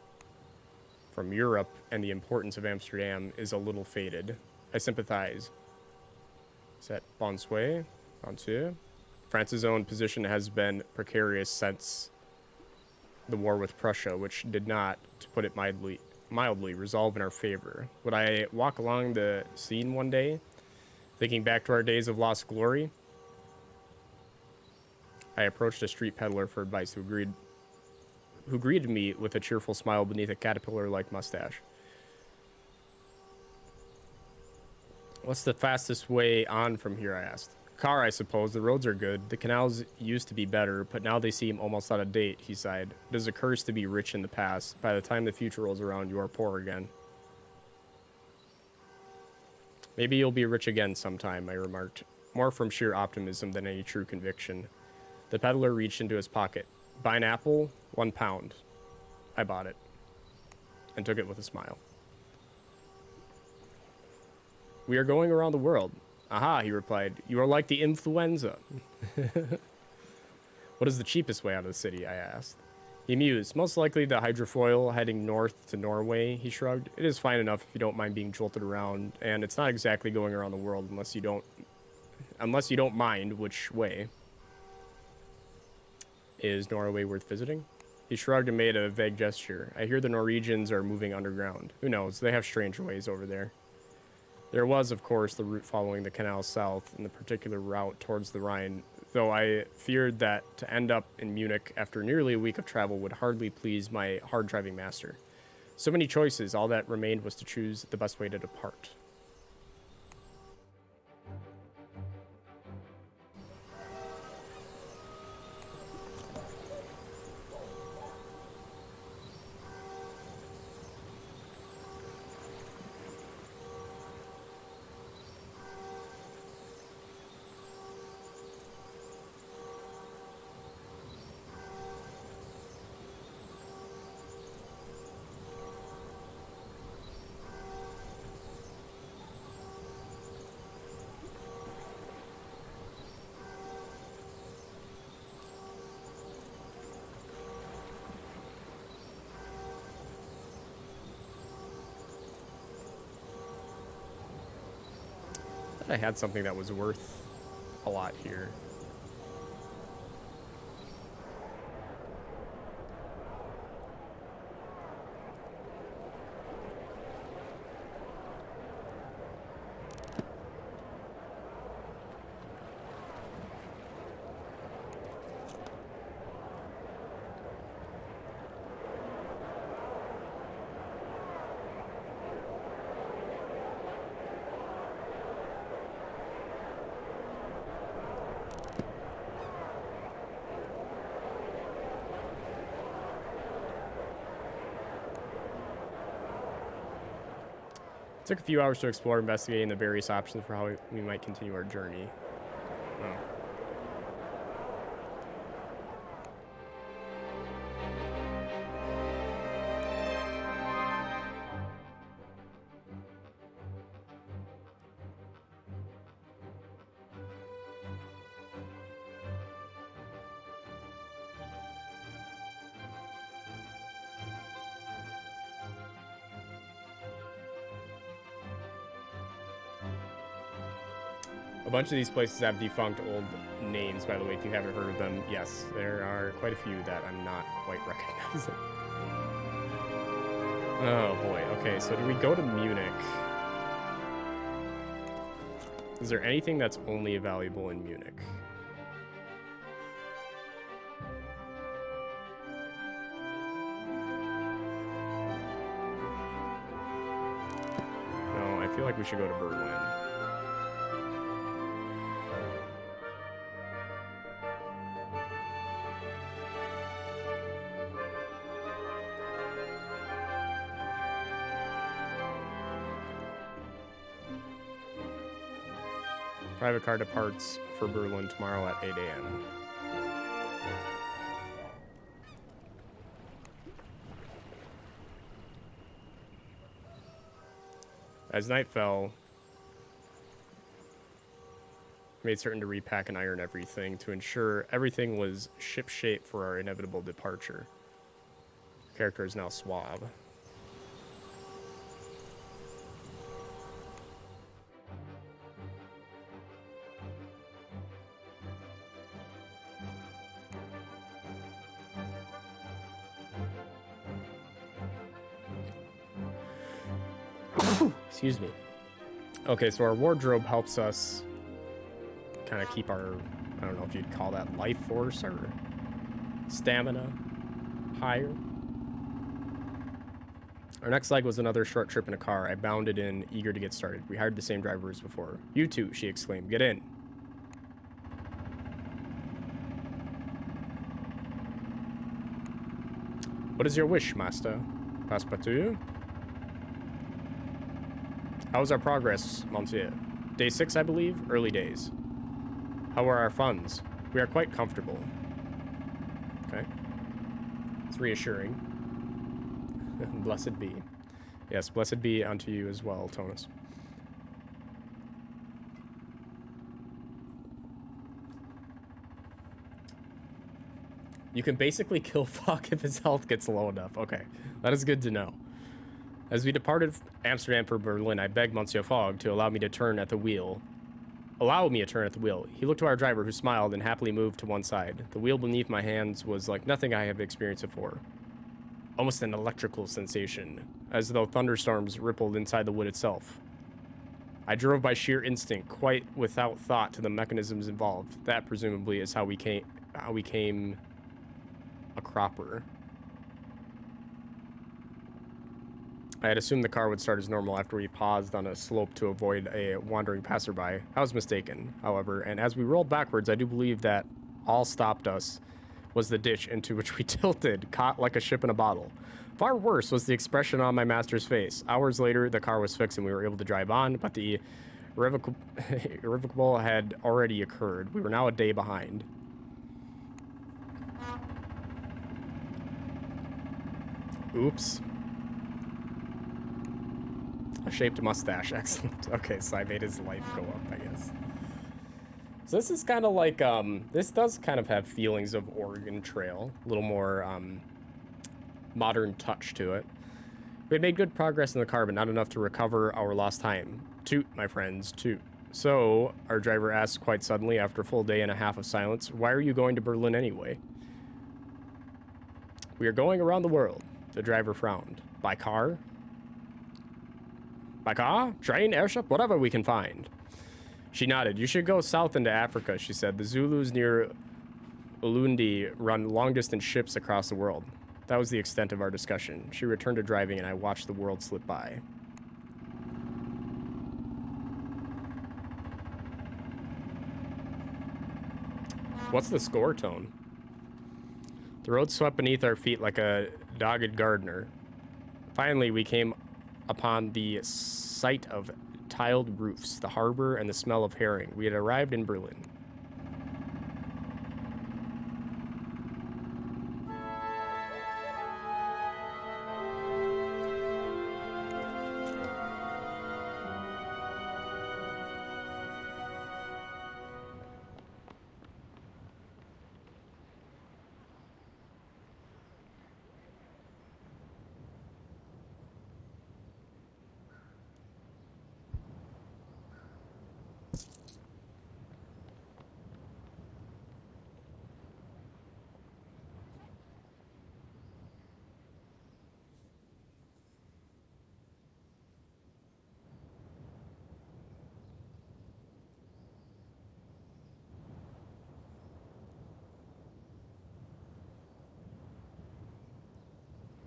S1: from Europe, and the importance of Amsterdam is a little faded. I sympathize. Is that Bonsoir? Bonsoir? France's own position has been precarious since the war with Prussia, which did not, to put it mildly, resolve in our favor. Would I walk along the scene one day, thinking back to our days of lost glory? I approached a street peddler for advice who greeted me with a cheerful smile beneath a caterpillar-like mustache. What's the fastest way on from here, I asked. Car, I suppose. The roads are good. The canals used to be better, but now they seem almost out of date, he sighed. It is a curse to be rich in the past. By the time the future rolls around, you are poor again. Maybe you'll be rich again sometime, I remarked, more from sheer optimism than any true conviction. The peddler reached into his pocket. Buy an apple, £1. I bought it and took it with a smile. We are going around the world. Aha, he replied. You are like the influenza. What is the cheapest way out of the city? I asked. He mused. Most likely the hydrofoil heading north to Norway, he shrugged. It is fine enough if you don't mind being jolted around, and it's not exactly going around the world unless you don't mind which way. Is Norway worth visiting? He shrugged and made a vague gesture. I hear the Norwegians are moving underground. Who knows? They have stranger ways over there. There was, of course, the route following the canal south, and the particular route towards the Rhine, though I feared that to end up in Munich after nearly a week of travel would hardly please my hard-driving master. So many choices, all that remained was to choose the best way to depart. I had something that was worth a lot here. It took a few hours to explore, investigating the various options for how we might continue our journey. Oh. A bunch of these places have defunct old names, by the way, if you haven't heard of them. Yes, there are quite a few that I'm not quite recognizing. Oh boy, okay, so do we go to Munich? Is there anything that's only valuable in Munich? No, I feel like we should go to Berlin. Private car departs for Berlin tomorrow at 8 a.m. As night fell, made certain to repack and iron everything to ensure everything was ship-shape for our inevitable departure. The character is now suave. Excuse me. Okay, so our wardrobe helps us kind of keep our, I don't know if you'd call that life force or stamina higher. Our next leg was another short trip in a car. I bounded in, eager to get started. We hired the same driver as before. You too, she exclaimed. Get in. What is your wish, master? Passepartout? How was our progress, monsieur? Day 6, I believe? Early days. How are our funds? We are quite comfortable. Okay. It's reassuring. Blessed be. Yes, blessed be unto you as well, Tonus. You can basically kill Fuck if his health gets low enough. Okay, that is good to know. As we departed Amsterdam for Berlin, I begged Monsieur Fogg to allow me a turn at the wheel. He looked to our driver, who smiled and happily moved to one side. The wheel beneath my hands was like nothing I have experienced before. Almost an electrical sensation, as though thunderstorms rippled inside the wood itself. I drove by sheer instinct, quite without thought to the mechanisms involved. That, presumably, is how we came a cropper. I had assumed the car would start as normal after we paused on a slope to avoid a wandering passerby. I was mistaken, however, and as we rolled backwards, I do believe that all stopped us was the ditch into which we tilted, caught like a ship in a bottle. Far worse was the expression on my master's face. Hours later, the car was fixed and we were able to drive on, but the irrevocable had already occurred. We were now a day behind. Oops. A shaped mustache, excellent. Okay, so I made his life go up, I guess. So this is kind of like, this does kind of have feelings of Oregon Trail. A little more, modern touch to it. We had made good progress in the car, but not enough to recover our lost time. Toot, my friends, toot. So, our driver asked quite suddenly, after a full day and a half of silence, why are you going to Berlin anyway? We are going around the world. The driver frowned. By car? By car? Train? Airship? Whatever we can find. She nodded. You should go south into Africa, she said. The Zulus near Ulundi run long-distance ships across the world. That was the extent of our discussion. She returned to driving, and I watched the world slip by. What's the score tone? The road swept beneath our feet like a dogged gardener. Finally, we came upon the sight of tiled roofs, the harbor, and the smell of herring. We had arrived in Berlin.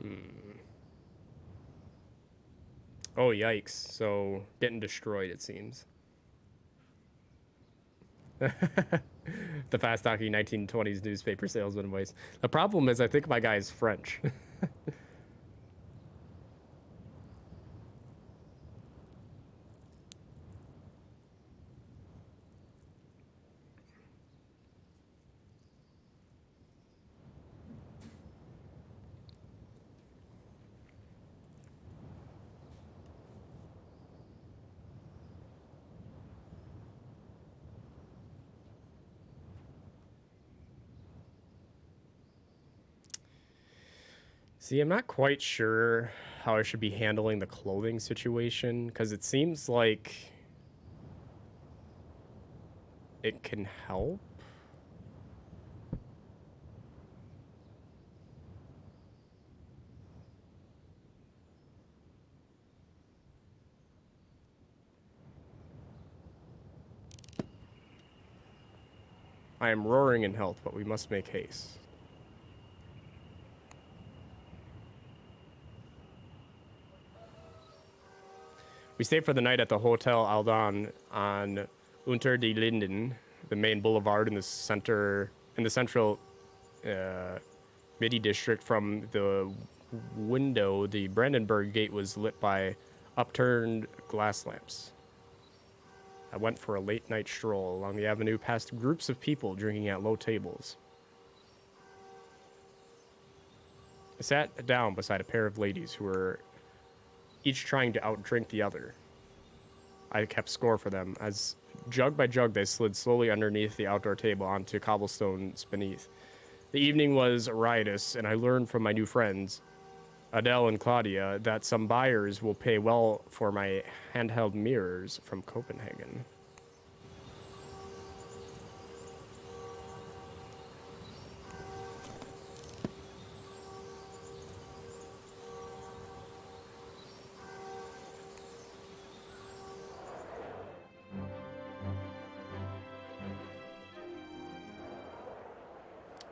S1: Hmm. Oh, yikes. So, getting destroyed, it seems. The fast talking 1920s newspaper salesman voice. The problem is, I think my guy is French. See, I'm not quite sure how I should be handling the clothing situation because it seems like it can help. I am roaring in health, but we must make haste. We stayed for the night at the Hotel Aldan on Unter die Linden, the main boulevard in the central Midi district. From the window, the Brandenburg Gate was lit by upturned glass lamps. I went for a late night stroll along the avenue past groups of people drinking at low tables. I sat down beside a pair of ladies who were each trying to outdrink the other. I kept score for them as jug by jug they slid slowly underneath the outdoor table onto cobblestones beneath. The evening was riotous, and I learned from my new friends, Adele and Claudia, that some buyers will pay well for my handheld mirrors from Copenhagen.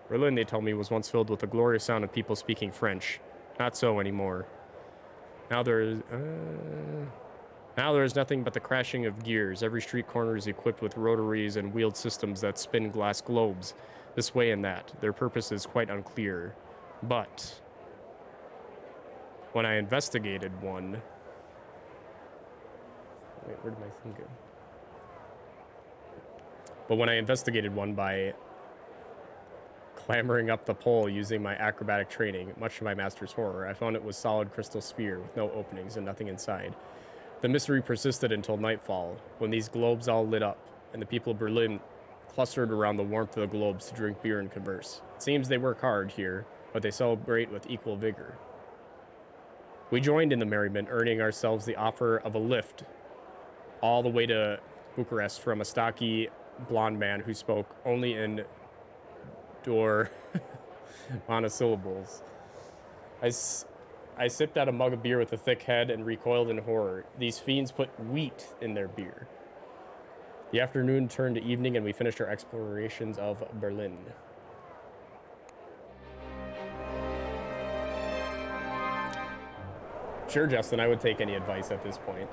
S1: Berlin, they told me, was once filled with the glorious sound of people speaking French. Not so anymore. Now there is nothing but the crashing of gears. Every street corner is equipped with rotaries and wheeled systems that spin glass globes, this way and that. Their purpose is quite unclear. But when I investigated one... Wait, where did my thing go? But when I investigated one by clambering up the pole using my acrobatic training, much to my master's horror, I found it was solid crystal sphere with no openings and nothing inside. The mystery persisted until nightfall, when these globes all lit up, and the people of Berlin clustered around the warmth of the globes to drink beer and converse. It seems they work hard here, but they celebrate with equal vigor. We joined in the merriment, earning ourselves the offer of a lift all the way to Bucharest from a stocky blonde man who spoke only in monosyllables. I sipped out a mug of beer with a thick head and recoiled in horror. These fiends put wheat in their beer. The afternoon turned to evening, and we finished our explorations of Berlin. Sure, Justin, I would take any advice at this point.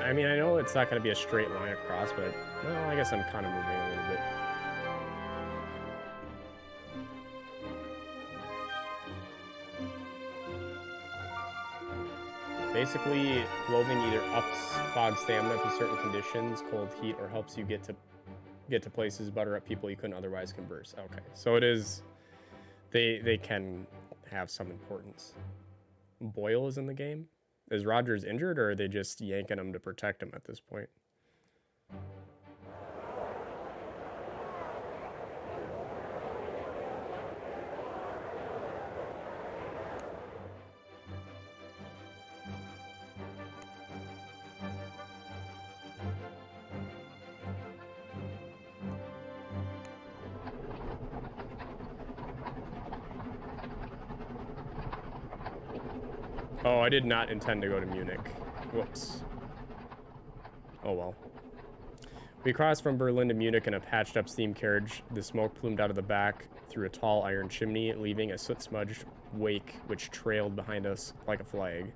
S1: I mean, I know it's not going to be a straight line across, but, well, I guess I'm kind of moving a little bit. Basically, clothing either ups fog stamina through certain conditions, cold, heat, or helps you get to places, butter up people you couldn't otherwise converse. Okay, so it is. They can have some importance. Boyle is in the game. Is Rogers injured, or are they just yanking him to protect him at this point? Oh, I did not intend to go to Munich. Whoops. Oh well. We crossed from Berlin to Munich in a patched up steam carriage. The smoke plumed out of the back through a tall iron chimney, leaving a soot-smudged wake which trailed behind us like a flag.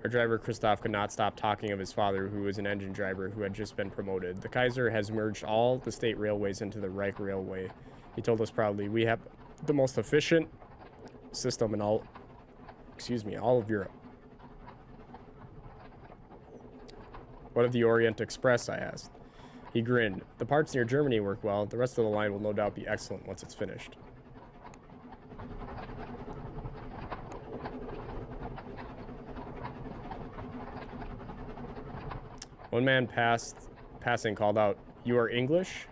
S1: Our driver, Christoph, could not stop talking of his father, who was an engine driver who had just been promoted. The Kaiser has merged all the state railways into the Reich Railway. He told us proudly, we have the most efficient system in all of Europe. What of the Orient Express, I asked. He grinned. The parts near Germany work well. The rest of the line will no doubt be excellent once it's finished. One man passing called out, "You are English?"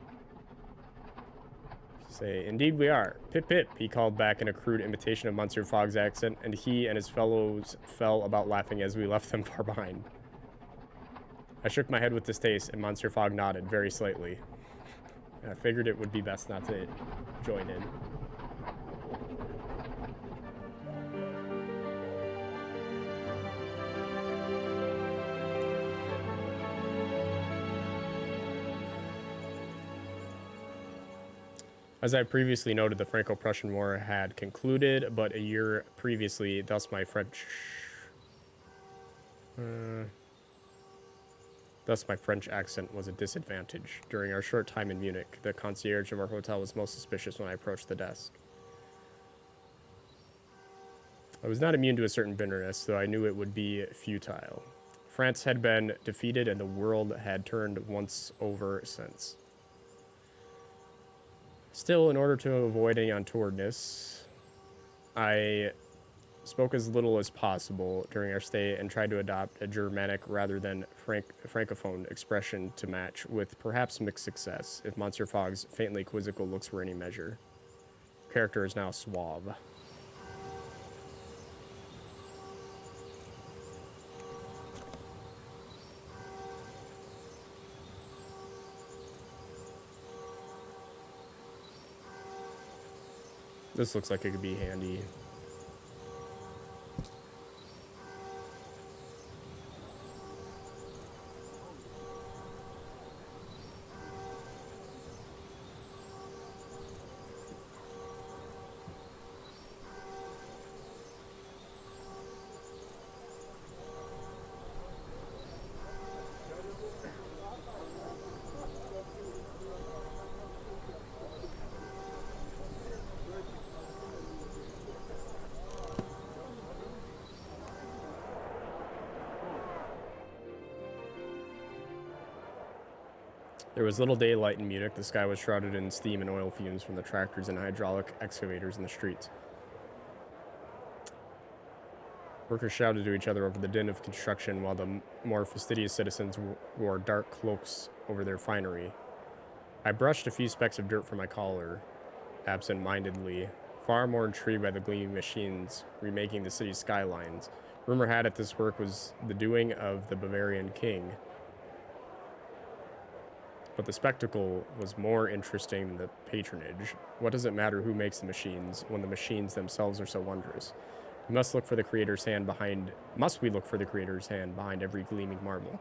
S1: Say, "Indeed we are. Pip pip," he called back in a crude imitation of Monsieur Fogg's accent, and he and his fellows fell about laughing as we left them far behind. I shook my head with distaste, and Monsieur Fogg nodded, very slightly. I figured it would be best not to join in. As I previously noted, the Franco-Prussian War had concluded, but a year previously, thus my French accent was a disadvantage. During our short time in Munich, the concierge of our hotel was most suspicious when I approached the desk. I was not immune to a certain bitterness, though I knew it would be futile. France had been defeated, and the world had turned once over since. Still, in order to avoid any untowardness, I spoke as little as possible during our stay and tried to adopt a Germanic rather than Francophone expression to match, with perhaps mixed success, if Monsieur Fogg's faintly quizzical looks were any measure. Character is now suave. This looks like it could be handy. There was little daylight in Munich. The sky was shrouded in steam and oil fumes from the tractors and hydraulic excavators in the streets. Workers shouted to each other over the din of construction, while the more fastidious citizens wore dark cloaks over their finery. I brushed a few specks of dirt from my collar, absent-mindedly, far more intrigued by the gleaming machines remaking the city's skylines. Rumor had it this work was the doing of the Bavarian king. But the spectacle was more interesting than the patronage. What does it matter who makes the machines when the machines themselves are so wondrous? Must we look for the creator's hand behind every gleaming marble?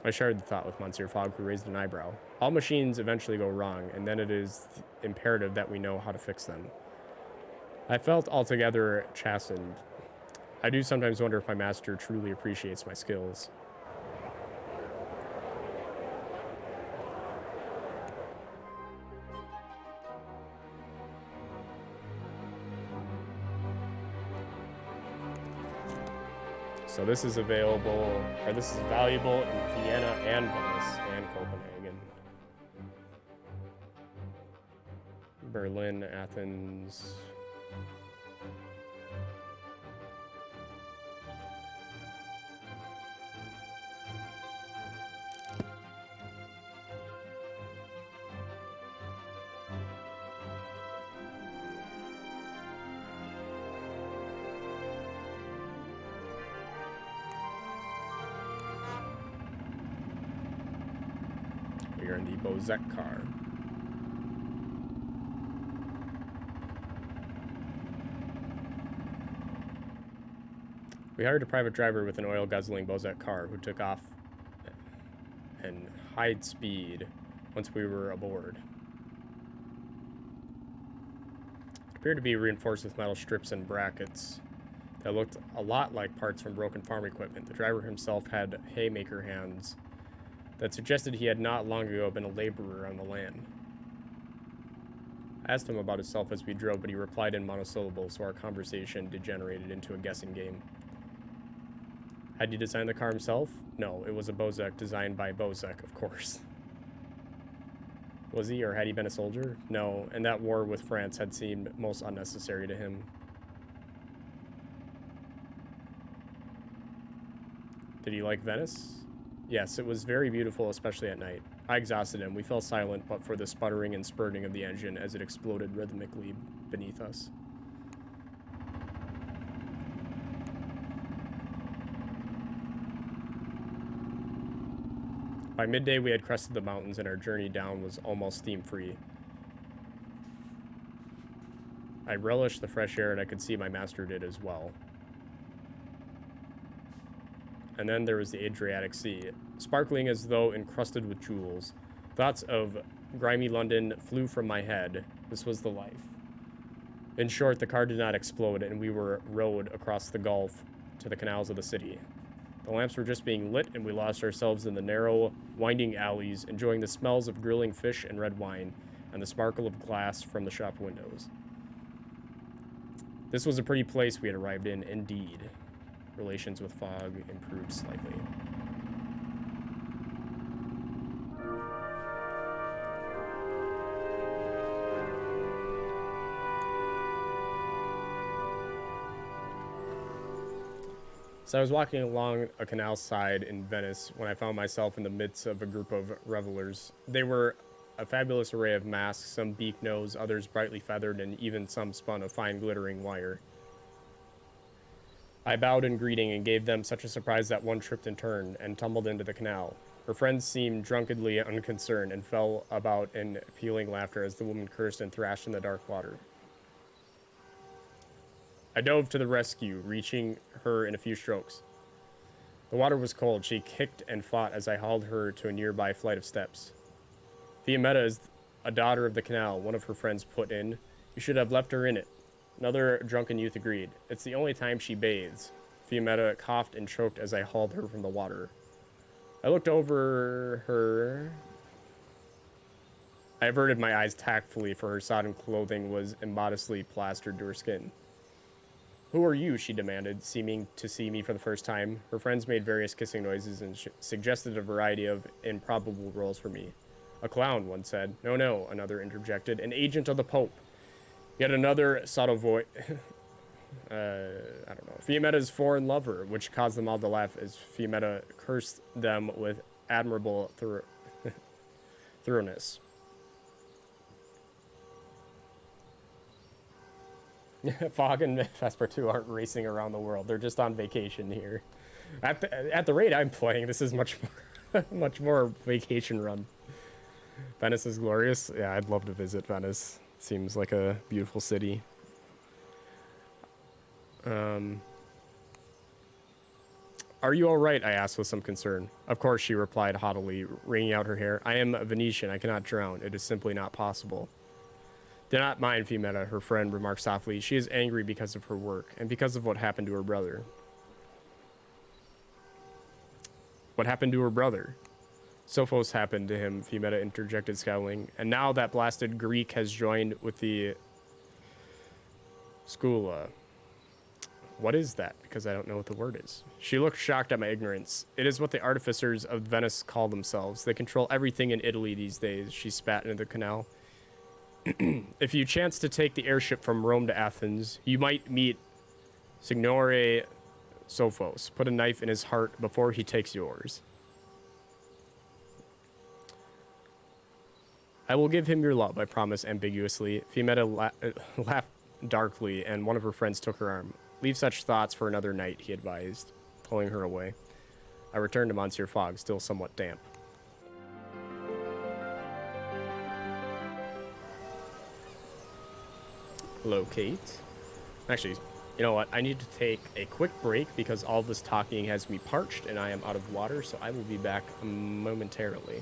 S1: I shared the thought with Monsieur Fogg, who raised an eyebrow. All machines eventually go wrong, and then it is imperative that we know how to fix them. I felt altogether chastened. I do sometimes wonder if my master truly appreciates my skills. So this is available, or this is valuable in Vienna and Venice and Copenhagen. Berlin, Athens. We are in the Bozek car. We hired a private driver with an oil-guzzling Bozek car who took off and high speed once we were aboard. It appeared to be reinforced with metal strips and brackets that looked a lot like parts from broken farm equipment. The driver himself had haymaker hands that suggested he had not long ago been a laborer on the land. I asked him about himself as we drove, but he replied in monosyllables, so our conversation degenerated into a guessing game. Had he designed the car himself? No, it was a Bozek designed by Bozek, of course. Was he, or had he been a soldier? No, and that war with France had seemed most unnecessary to him. Did he like Venice? Yes, it was very beautiful, especially at night. I exhausted him. We fell silent, but for the sputtering and spurting of the engine as it exploded rhythmically beneath us. By midday, we had crested the mountains, and our journey down was almost steam-free. I relished the fresh air, and I could see my master did as well. And then there was the Adriatic Sea, sparkling as though encrusted with jewels. Thoughts of grimy London flew from my head. This was the life. In short, the car did not explode, and we were rowed across the Gulf to the canals of the city. The lamps were just being lit, and we lost ourselves in the narrow, winding alleys, enjoying the smells of grilling fish and red wine, and the sparkle of glass from the shop windows. This was a pretty place we had arrived in, indeed. Relations with fog improved slightly. So I was walking along a canal side in Venice when I found myself in the midst of a group of revelers. They were a fabulous array of masks, some beak-nosed, others brightly feathered, and even some spun of fine glittering wire. I bowed in greeting and gave them such a surprise that one tripped and turned and tumbled into the canal. Her friends seemed drunkenly unconcerned and fell about in pealing laughter as the woman cursed and thrashed in the dark water. I dove to the rescue, reaching her in a few strokes. The water was cold. She kicked and fought as I hauled her to a nearby flight of steps. Fiammetta is a daughter of the canal, one of her friends put in. You should have left her in it. Another drunken youth agreed. It's the only time she bathes. Fiammetta coughed and choked as I hauled her from the water. I looked over her. I averted my eyes tactfully, for her sodden clothing was immodestly plastered to her skin. Who are you? She demanded, seeming to see me for the first time. Her friends made various kissing noises and suggested a variety of improbable roles for me. A clown, one said. No, no, another interjected. An agent of the Pope. Yet another subtle voice. I don't know. Fiammetta's foreign lover, which caused them all to laugh as Fiammetta cursed them with admirable thoroughness. Fog and Vespertile aren't racing around the world. They're just on vacation here. At the rate I'm playing, this is much more vacation run. Venice is glorious. Yeah, I'd love to visit Venice. It seems like a beautiful city. Are you all right? I asked with some concern. Of course, she replied haughtily, wringing out her hair. I am a Venetian. I cannot drown. It is simply not possible. Do not mind Fiammetta, her friend remarked softly. She is angry because of her work, and because of what happened to her brother. What happened to her brother? Sophos happened to him, Fiammetta interjected, scowling. And now that blasted Greek has joined with the Skula. What is that? Because I don't know what the word is. She looked shocked at my ignorance. It is what the artificers of Venice call themselves. They control everything in Italy these days. She spat into the canal. If you chance to take the airship from Rome to Athens, you might meet Signore Sophos. Put a knife in his heart before he takes yours. I will give him your love, I promise ambiguously. Fiammetta laughed darkly, and one of her friends took her arm. Leave such thoughts for another night, he advised, pulling her away. I returned to Monsieur Fogg, still somewhat damp. Locate. Actually, you know what? I need to take a quick break because all this talking has me parched and I am out of water, so I will be back momentarily.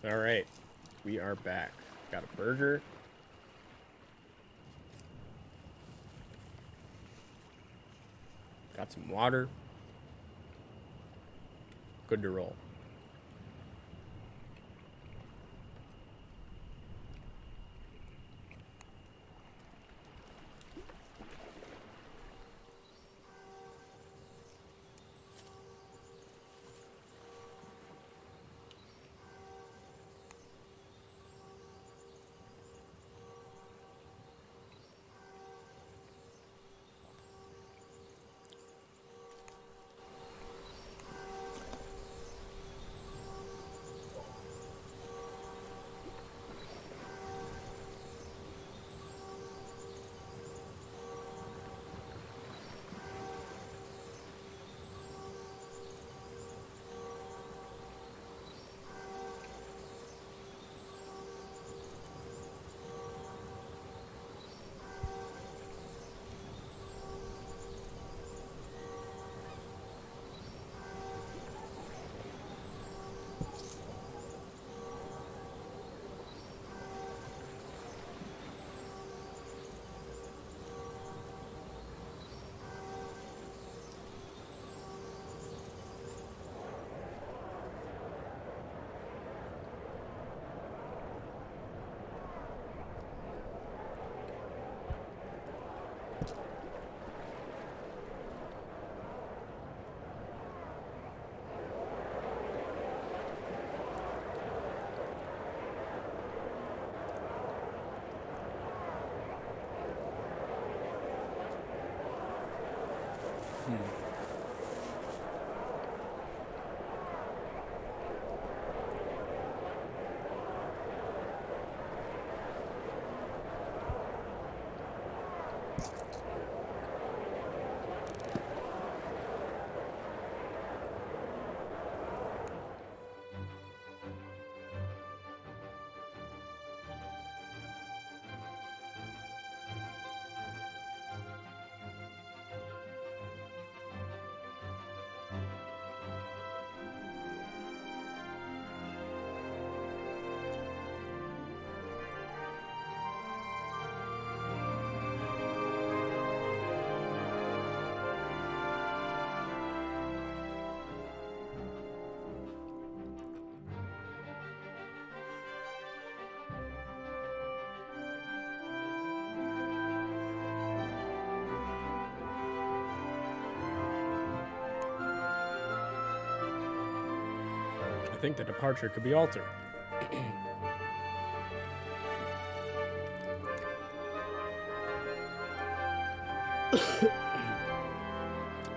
S1: All right, we are back. Got a burger. Got some water. Good to roll. I think the departure could be altered.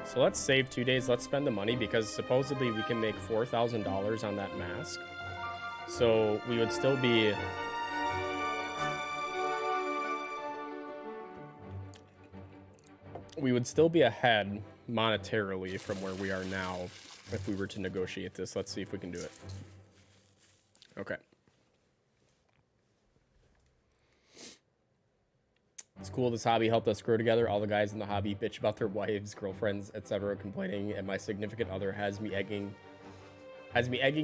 S1: So let's save 2 days. Let's spend the money because supposedly we can make $4,000 on that mask. So we would still be... We would still be ahead monetarily from where we are now if we were to negotiate this. Let's see if we can do it. Okay. It's cool this hobby helped us grow together. All the guys in the hobby bitch about their wives, girlfriends, etc. complaining, and my significant other has me egging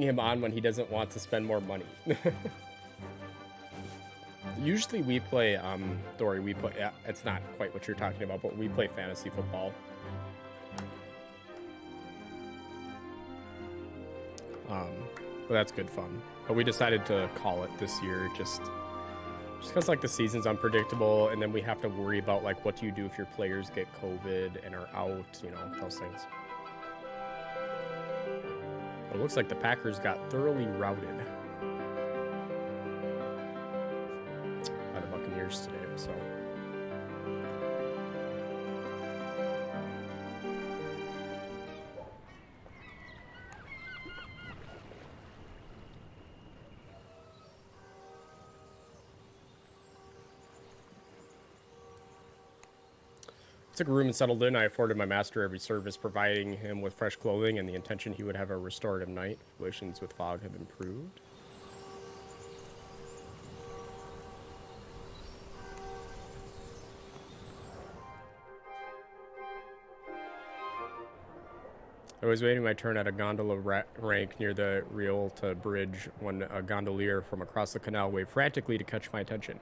S1: him on when he doesn't want to spend more money. Usually we play, Dory, we play, yeah, it's not quite what you're talking about, but we play fantasy football. But that's good fun. But we decided to call it this year just because like the season's unpredictable, and then we have to worry about like what do you do if your players get COVID and are out, you know, those things. But it looks like the Packers got thoroughly routed by the Buccaneers today, so. Took a room and settled in. I afforded my master every service, providing him with fresh clothing and the intention he would have a restorative night. Relations with Fog have improved. I was waiting my turn at a gondola rank near the Rialta Bridge when a gondolier from across the canal waved frantically to catch my attention.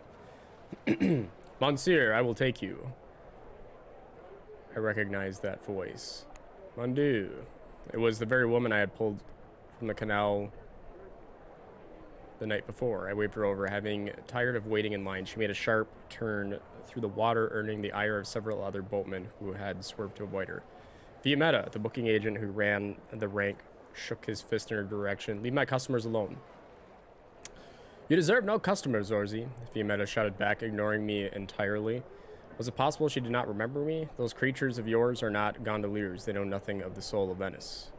S1: Monsieur, I will take you. I recognized that voice. Mon Dieu. It was the very woman I had pulled from the canal the night before. I waved her over. Having tired of waiting in line, she made a sharp turn through the water, earning the ire of several other boatmen who had swerved to avoid her. Fiametta, the booking agent who ran the rank, shook his fist in her direction. Leave my customers alone. You deserve no customers, Zorzi, Fiametta shouted back, ignoring me entirely. Was it possible she did not remember me? Those creatures of yours are not gondoliers. They know nothing of the soul of Venice.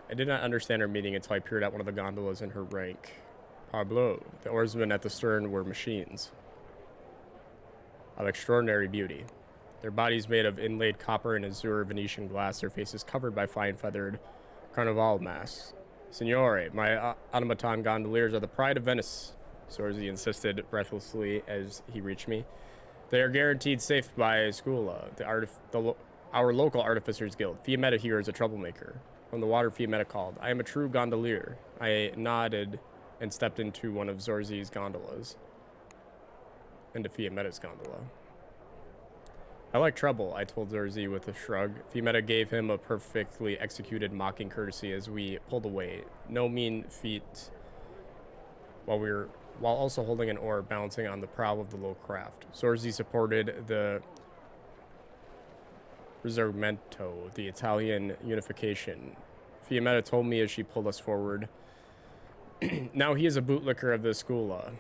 S1: I did not understand her meaning until I peered at one of the gondolas in her rank. Parbleu, the oarsmen at the stern were machines of extraordinary beauty. Their bodies made of inlaid copper and azure Venetian glass, their faces covered by fine-feathered carnival masks. Signore, my automaton gondoliers are the pride of Venice, Zorzi insisted breathlessly as he reached me. They are guaranteed safe by Scuola, our local artificers guild. Fiametta here is a troublemaker. From the water, Fiametta called. I am a true gondolier. I nodded and stepped into one of Zorzi's gondolas. Into Fiametta's gondola. I like trouble, I told Zorzi with a shrug. Fiametta gave him a perfectly executed mocking courtesy as we pulled away. No mean feat while also holding an oar balancing on the prow of the low craft. Zorzi supported the Risorgimento, the Italian unification. Fiametta told me as she pulled us forward. Now he is a bootlicker of the Scuola,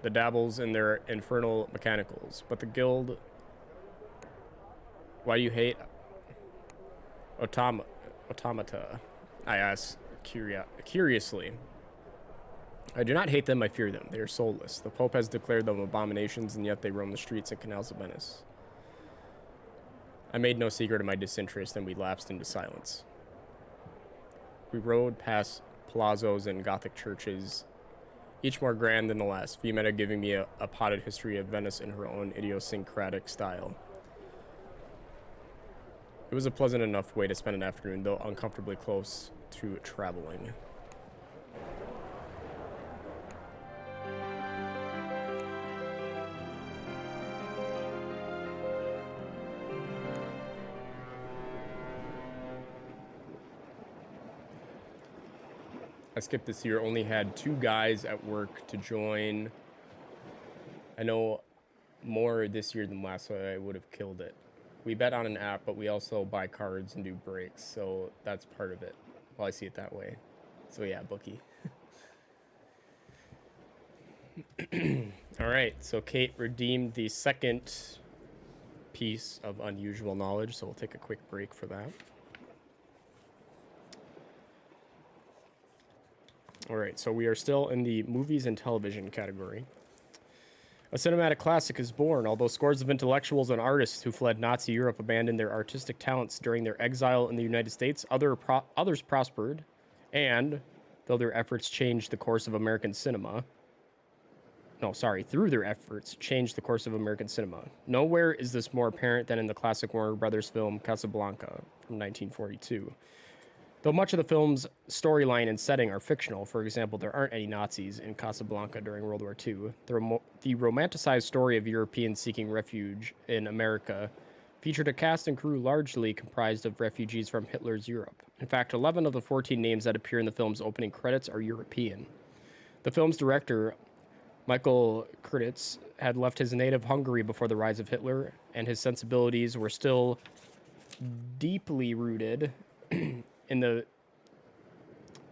S1: the dabbles in their infernal mechanicals, but the guild... Why do you hate automata? I asked curiously. I do not hate them, I fear them. They are soulless. The Pope has declared them abominations, and yet they roam the streets and canals of Venice. I made no secret of my disinterest, and we lapsed into silence. We rode past palazzos and Gothic churches, each more grand than the last, Fiametta giving me a potted history of Venice in her own idiosyncratic style. It was a pleasant enough way to spend an afternoon, though uncomfortably close to traveling. I skipped this year, only had 2 guys at work to join. I know more this year than last, so I would have killed it. We bet on an app, but we also buy cards and do breaks, so that's part of it. Well, I see it that way. So yeah, bookie. All right, so Kate redeemed the second piece of unusual knowledge, so we'll take a quick break for that. All right, so we are still in the movies and television category. A cinematic classic is born, although scores of intellectuals and artists who fled Nazi Europe abandoned their artistic talents during their exile in the United States. Others prospered, and though their efforts changed the course of American cinema... through their efforts, changed the course of American cinema. Nowhere is this more apparent than in the classic Warner Brothers film Casablanca from 1942. Though much of the film's storyline and setting are fictional, for example, there aren't any Nazis in Casablanca during World War II, the romanticized story of Europeans seeking refuge in America featured a cast and crew largely comprised of refugees from Hitler's Europe. In fact, 11 of the 14 names that appear in the film's opening credits are European. The film's director, Michael Curtiz, had left his native Hungary before the rise of Hitler, and his sensibilities were still deeply rooted in the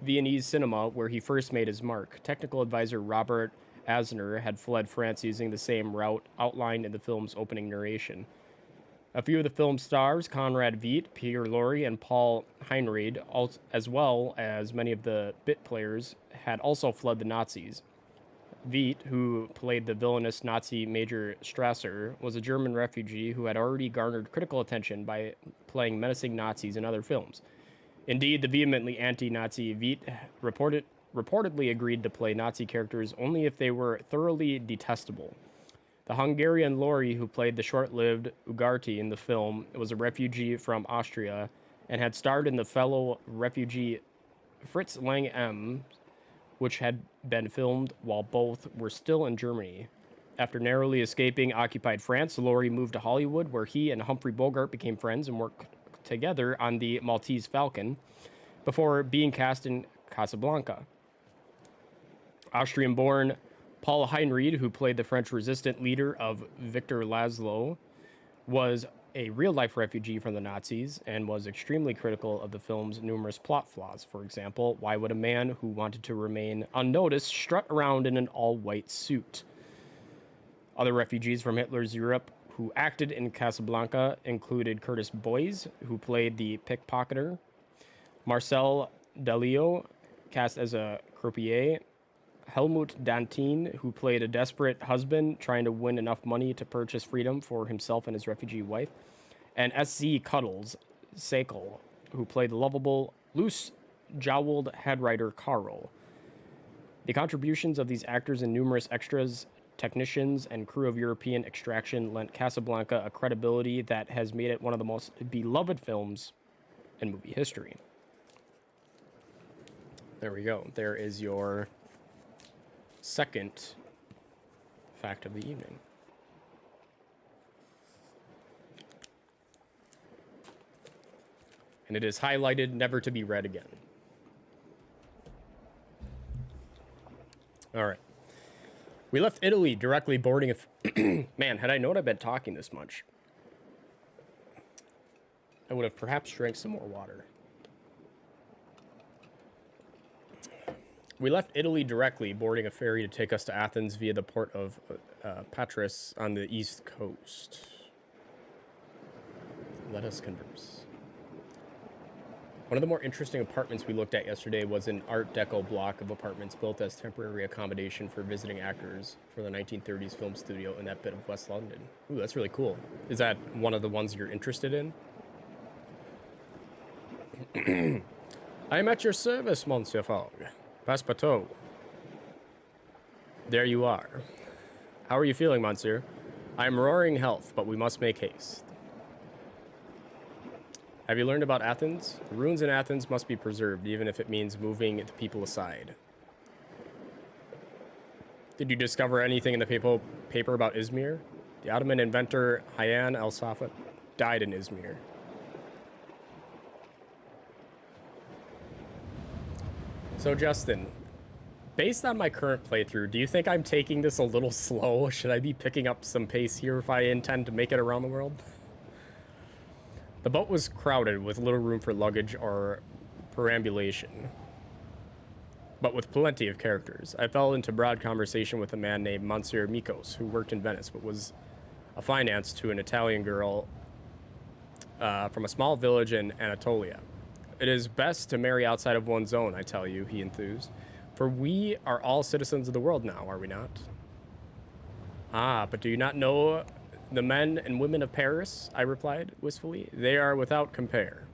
S1: Viennese cinema where he first made his mark. Technical advisor Robert Asner had fled France using the same route outlined in the film's opening narration. A few of the film's stars, Conrad Veidt, Peter Lorre, and Paul Heinried, as well as many of the bit players, had also fled the Nazis. Veidt, who played the villainous Nazi Major Strasser, was a German refugee who had already garnered critical attention by playing menacing Nazis in other films. Indeed, the vehemently anti-Nazi Veidt reportedly agreed to play Nazi characters only if they were thoroughly detestable. The Hungarian Lori, who played the short-lived Ugarte in the film, was a refugee from Austria and had starred in the fellow refugee Fritz Lang M, which had been filmed while both were still in Germany. After narrowly escaping occupied France, Laurie moved to Hollywood, where he and Humphrey Bogart became friends and worked together on The Maltese Falcon before being cast in Casablanca. Austrian-born Paul Heinried, who played the French resistant leader of Victor Laszlo, was a real-life refugee from the Nazis and was extremely critical of the film's numerous plot flaws. For example, why would a man who wanted to remain unnoticed strut around in an all-white suit? Other refugees from Hitler's Europe who acted in Casablanca included Curtis Boys, who played the pickpocketer, Marcel Dalio, cast as a croupier, Helmut Dantin, who played a desperate husband trying to win enough money to purchase freedom for himself and his refugee wife, and S.Z. Cuddles Sakel, who played the lovable, loose-jowled headwriter Carl. The contributions of these actors and numerous extras, technicians, and crew of European extraction lent Casablanca a credibility that has made it one of the most beloved films in movie history. There we go. There is your second fact of the evening. And it is highlighted, never to be read again. All right. We left Italy directly boarding a... Man, had I known I'd been talking this much, I would have perhaps drank some more water. We left Italy directly, boarding a ferry to take us to Athens via the port of Patras on the east coast. Let us converse. One of the more interesting apartments we looked at yesterday was an Art Deco block of apartments built as temporary accommodation for visiting actors for the 1930s film studio in that bit of West London. Ooh, that's really cool. Is that one of the ones you're interested in? I am at your service, Monsieur Fogg. Passepartout. There you are. How are you feeling, Monsieur? I am roaring health, but we must make haste. Have you learned about Athens? The ruins in Athens must be preserved, even if it means moving the people aside. Did you discover anything in the paper about Izmir? The Ottoman inventor Hayyan al-Safat died in Izmir. So, Justin, based on my current playthrough, do you think I'm taking this a little slow? Should I be picking up some pace here if I intend to make it around the world? The boat was crowded with little room for luggage or perambulation, but with plenty of characters. I fell into broad conversation with a man named Monsieur Mikos, who worked in Venice, but was affianced to an Italian girl from a small village in Anatolia. It is best to marry outside of one's own, I tell you, he enthused. For we are all citizens of the world now, are we not? Ah, but do you not know the men and women of Paris? I replied wistfully. They are without compare.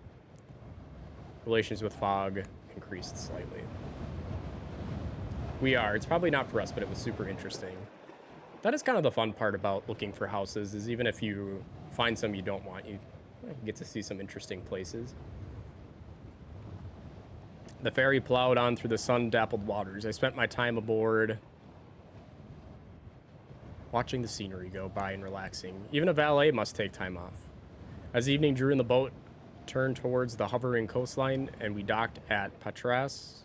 S1: Relations with Fogg increased slightly. We are. It's probably not for us, but it was super interesting. That is kind of the fun part about looking for houses, is even if you find some you don't want, you get to see some interesting places. The ferry plowed on through the sun-dappled waters. I spent my time aboard watching the scenery go by and relaxing. Even a valet must take time off. As evening drew in, the boat turned towards the hovering coastline, and we docked at Patras,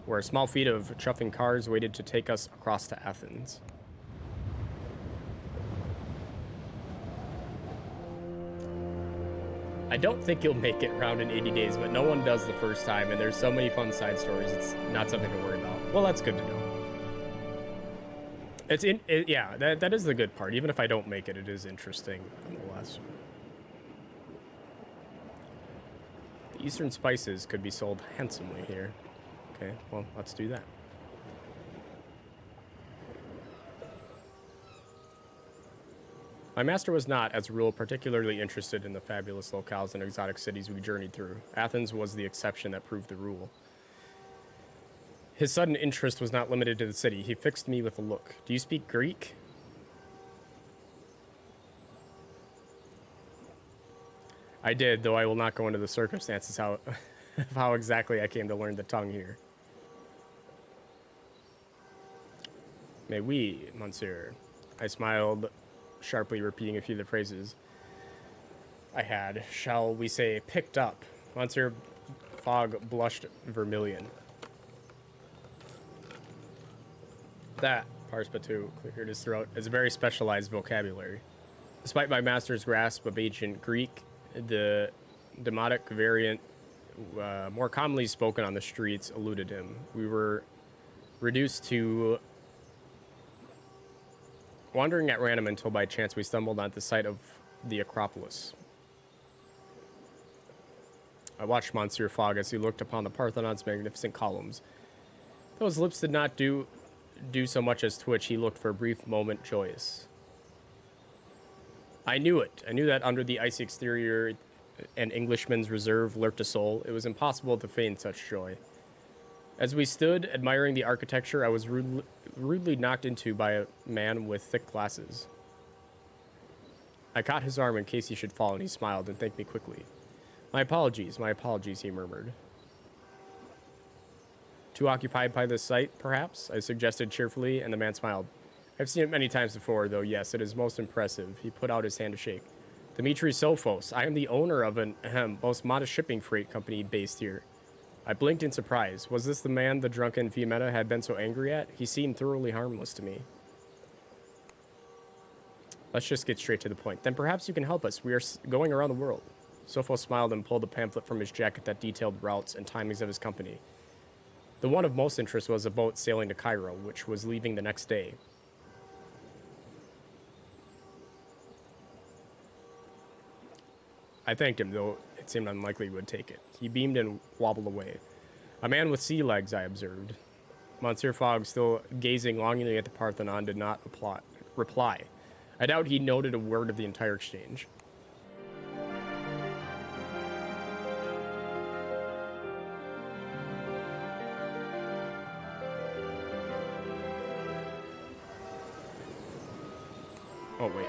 S1: where a small fleet of chuffing cars waited to take us across to Athens. I don't think you'll make it around in 80 days, but no one does the first time, and there's so many fun side stories, it's not something to worry about. Well, that's good to know. Yeah, that is the good part. Even if I don't make it, it is interesting nonetheless. The Eastern spices could be sold handsomely here. Okay, well, let's do that. My master was not, as a rule, particularly interested in the fabulous locales and exotic cities we journeyed through. Athens was the exception that proved the rule. His sudden interest was not limited to the city. He fixed me with a look. Do you speak Greek? I did, though I will not go into the circumstances how of how exactly I came to learn the tongue here. Mais oui, monsieur. I smiled, sharply repeating a few of the phrases I had, shall we say, picked up. Monsieur Fogg blushed vermilion. That, Parspatu cleared his throat, is a very specialized vocabulary. Despite my master's grasp of ancient Greek, the Demotic variant, more commonly spoken on the streets, eluded him. We were reduced to wandering at random until by chance we stumbled onto the site of the Acropolis. I watched Monsieur Fogg as he looked upon the Parthenon's magnificent columns. Though his lips did not do so much as twitch, he looked for a brief moment joyous. I knew it. I knew that under the icy exterior an Englishman's reserve lurked a soul. It was impossible to feign such joy. As we stood admiring the architecture, I was rudely knocked into by a man with thick glasses. I caught his arm in case he should fall, and he smiled and thanked me quickly. My apologies, he murmured. Too occupied by the sight, perhaps? I suggested cheerfully, and the man smiled. I've seen it many times before, though, yes, it is most impressive. He put out his hand to shake. Dimitri Sophos, I am the owner of an most modest shipping freight company based here. I blinked in surprise. Was this the man the drunken Fiametta had been so angry at? He seemed thoroughly harmless to me. Let's just get straight to the point. Then perhaps you can help us. We are going around the world. Sophos smiled and pulled a pamphlet from his jacket that detailed routes and timings of his company. The one of most interest was a boat sailing to Cairo, which was leaving the next day. I thanked him, though it seemed unlikely he would take it. He beamed and wobbled away. A man with sea legs, I observed. Monsieur Fogg, still gazing longingly at the Parthenon, did not reply. I doubt he noted a word of the entire exchange. Oh, wait.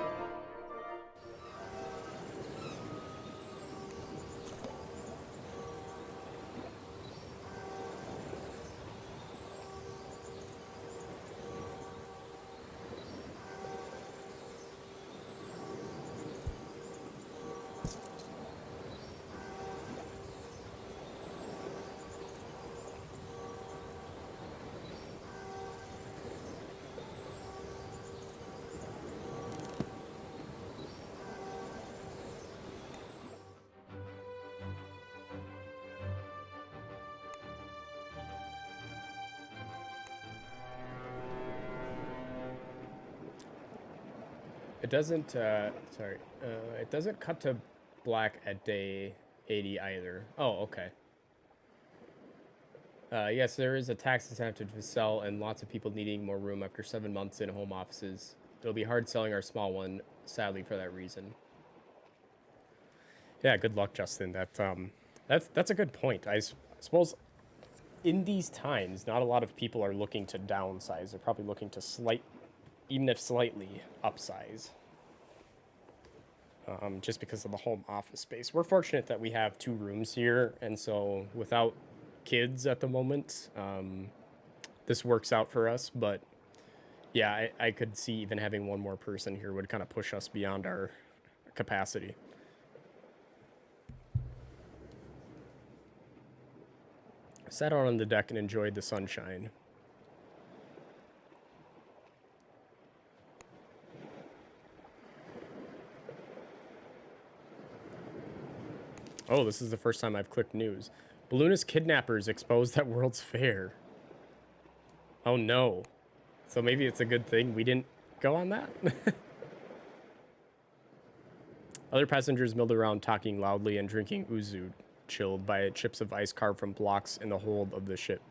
S1: It doesn't, it doesn't cut to black at day 80 either. Oh, okay. Yes, there is a tax incentive to sell and lots of people needing more room after 7 months in home offices. It'll be hard selling our small one, sadly, for that reason. Yeah, good luck, Justin. That's a good point. I suppose in these times, not a lot of people are looking to downsize. They're probably looking to even if slightly, upsize. Just because of the home office space. We're fortunate that we have 2 rooms here, and so without kids at the moment, this works out for us. But yeah, I could see even having one more person here would kind of push us beyond our capacity. I sat out on the deck and enjoyed the sunshine. Oh, this is the first time I've clicked news. Balloonist kidnappers exposed at World's Fair. Oh no. So maybe it's a good thing we didn't go on that? Other passengers milled around talking loudly and drinking ouzo, chilled by chips of ice carved from blocks in the hold of the ship.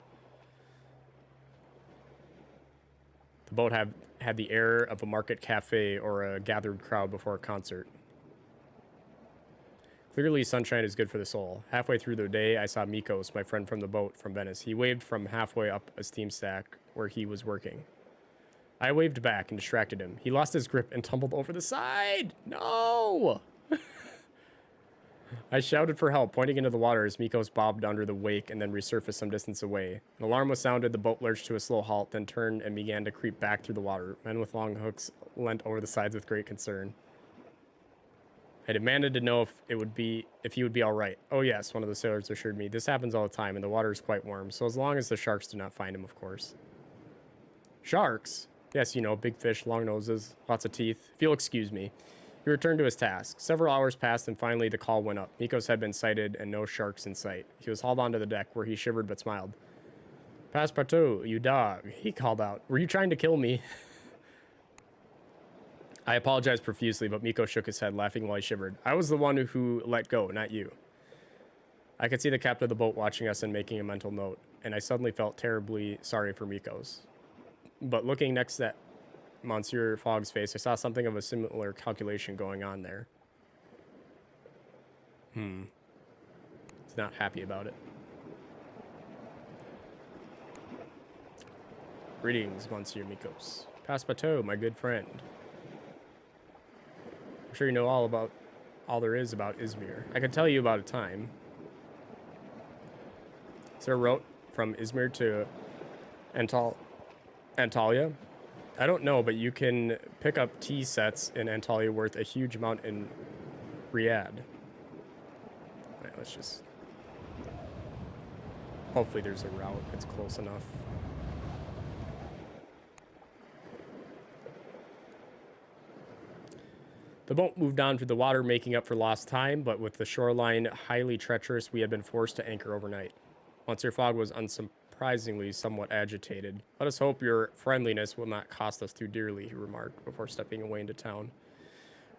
S1: The boat had the air of a market cafe or a gathered crowd before a concert. Clearly, sunshine is good for the soul. Halfway through the day, I saw Mikos, my friend from the boat from Venice. He waved from halfway up a steam stack where he was working. I waved back and distracted him. He lost his grip and tumbled over the side. No! I shouted for help, pointing into the water as Mikos bobbed under the wake and then resurfaced some distance away. An alarm was sounded, the boat lurched to a slow halt, then turned and began to creep back through the water. Men with long hooks leant over the sides with great concern. I demanded to know if he would be all right. Oh yes, one of the sailors assured me. This happens all the time, and the water is quite warm, so as long as the sharks do not find him, of course. Sharks? Yes, you know, big fish, long noses, lots of teeth. If you'll excuse me. He returned to his task. Several hours passed, and finally the call went up. Mikos had been sighted, and no sharks in sight. He was hauled onto the deck, where he shivered but smiled. Passepartout, you dog, he called out. Were you trying to kill me? I apologized profusely, but Miko shook his head, laughing while he shivered. I was the one who let go, not you. I could see the captain of the boat watching us and making a mental note, and I suddenly felt terribly sorry for Mikos. But looking next at Monsieur Fogg's face, I saw something of a similar calculation going on there. He's not happy about it. Greetings, Monsieur Mikos. Passepartout, my good friend. I'm sure you know all there is about Izmir. I can tell you about a time. Sir wrote from Izmir to Antalya. I don't know, but you can pick up tea sets in Antalya worth a huge amount in Riyadh. Right, let's just... Hopefully there's a route that's close enough. The boat moved on through the water, making up for lost time, but with the shoreline highly treacherous, we had been forced to anchor overnight. Monsieur Fogg was unsurprisingly somewhat agitated. Let us hope your friendliness will not cost us too dearly, he remarked, before stepping away into town.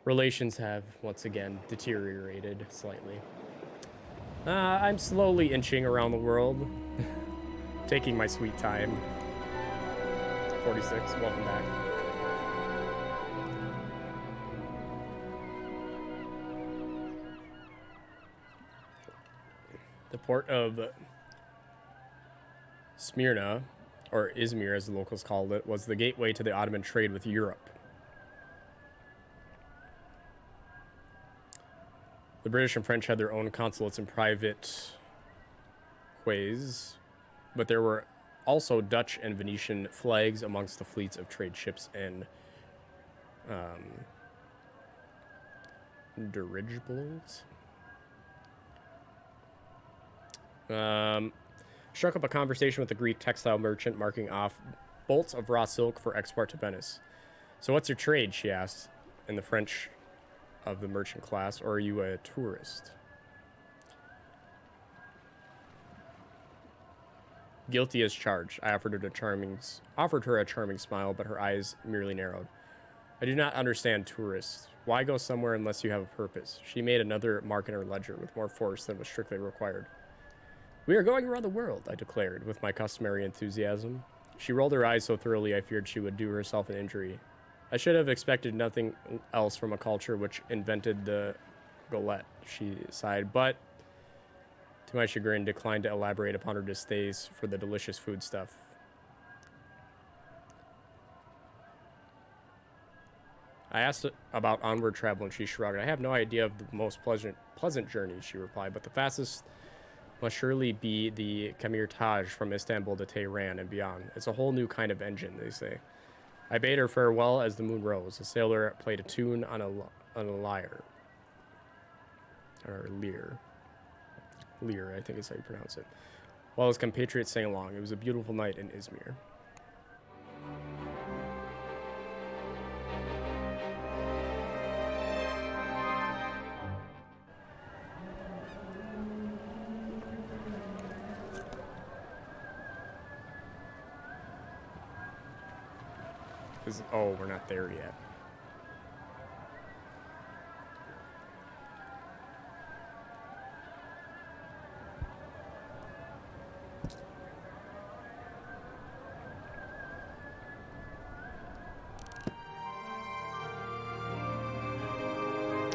S1: Relations have, once again, deteriorated slightly. I'm slowly inching around the world, taking my sweet time. 46, welcome back. The port of Smyrna, or Izmir as the locals called it, was the gateway to the Ottoman trade with Europe. The British and French had their own consulates and private quays, but there were also Dutch and Venetian flags amongst the fleets of trade ships and dirigibles. Struck up a conversation with the Greek textile merchant, marking off bolts of raw silk for export to Venice. So what's your trade, she asked, in the French of the merchant class, or are you a tourist? Guilty as charged. I offered her a charming smile, but her eyes merely narrowed. I do not understand tourists. Why go somewhere unless you have a purpose? She made another mark in her ledger with more force than was strictly required. We are going around the world, I declared, with my customary enthusiasm. She rolled her eyes so thoroughly I feared she would do herself an injury. I should have expected nothing else from a culture which invented the galette, she sighed, but, to my chagrin, declined to elaborate upon her distaste for the delicious foodstuff. I asked about onward travel, and she shrugged. I have no idea of the most pleasant journey, she replied, but the fastest must surely be the Khmer Taj from Istanbul to Tehran and beyond. It's a whole new kind of engine, they say. I bade her farewell as the moon rose. A sailor played a tune on a lyre. Or lyre. Lyre, I think is how you pronounce it. While his compatriots sang along. It was a beautiful night in Izmir. Oh, we're not there yet.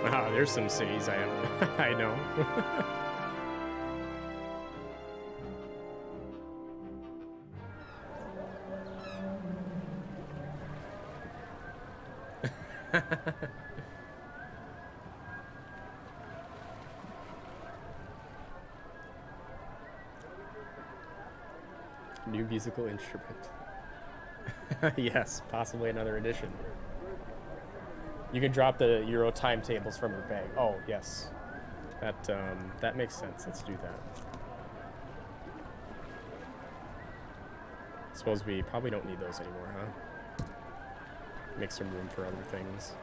S1: Ah, there's some cities I have. I know. New musical instrument. Yes, possibly another edition. You can drop the Euro timetables from your bag. Oh, yes. That makes sense. Let's do that. Suppose we probably don't need those anymore, huh? Make some room for other things.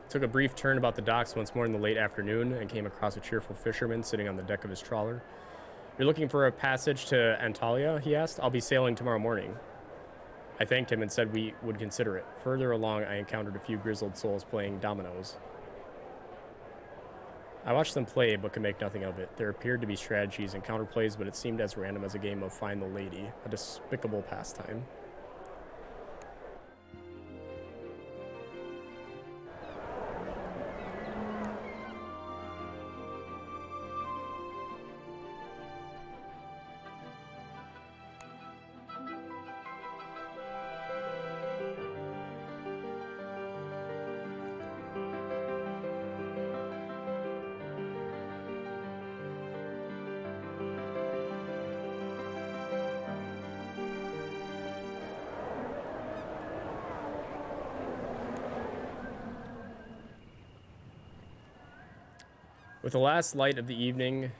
S1: Took a brief turn about the docks once more in the late afternoon and came across a cheerful fisherman sitting on the deck of his trawler. "You're looking for a passage to Antalya?" he asked. "I'll be sailing tomorrow morning." I thanked him and said we would consider it. Further along, I encountered a few grizzled souls playing dominoes. I watched them play, but could make nothing of it. There appeared to be strategies and counterplays, but it seemed as random as a game of Find the Lady, a despicable pastime. With the last light of the evening,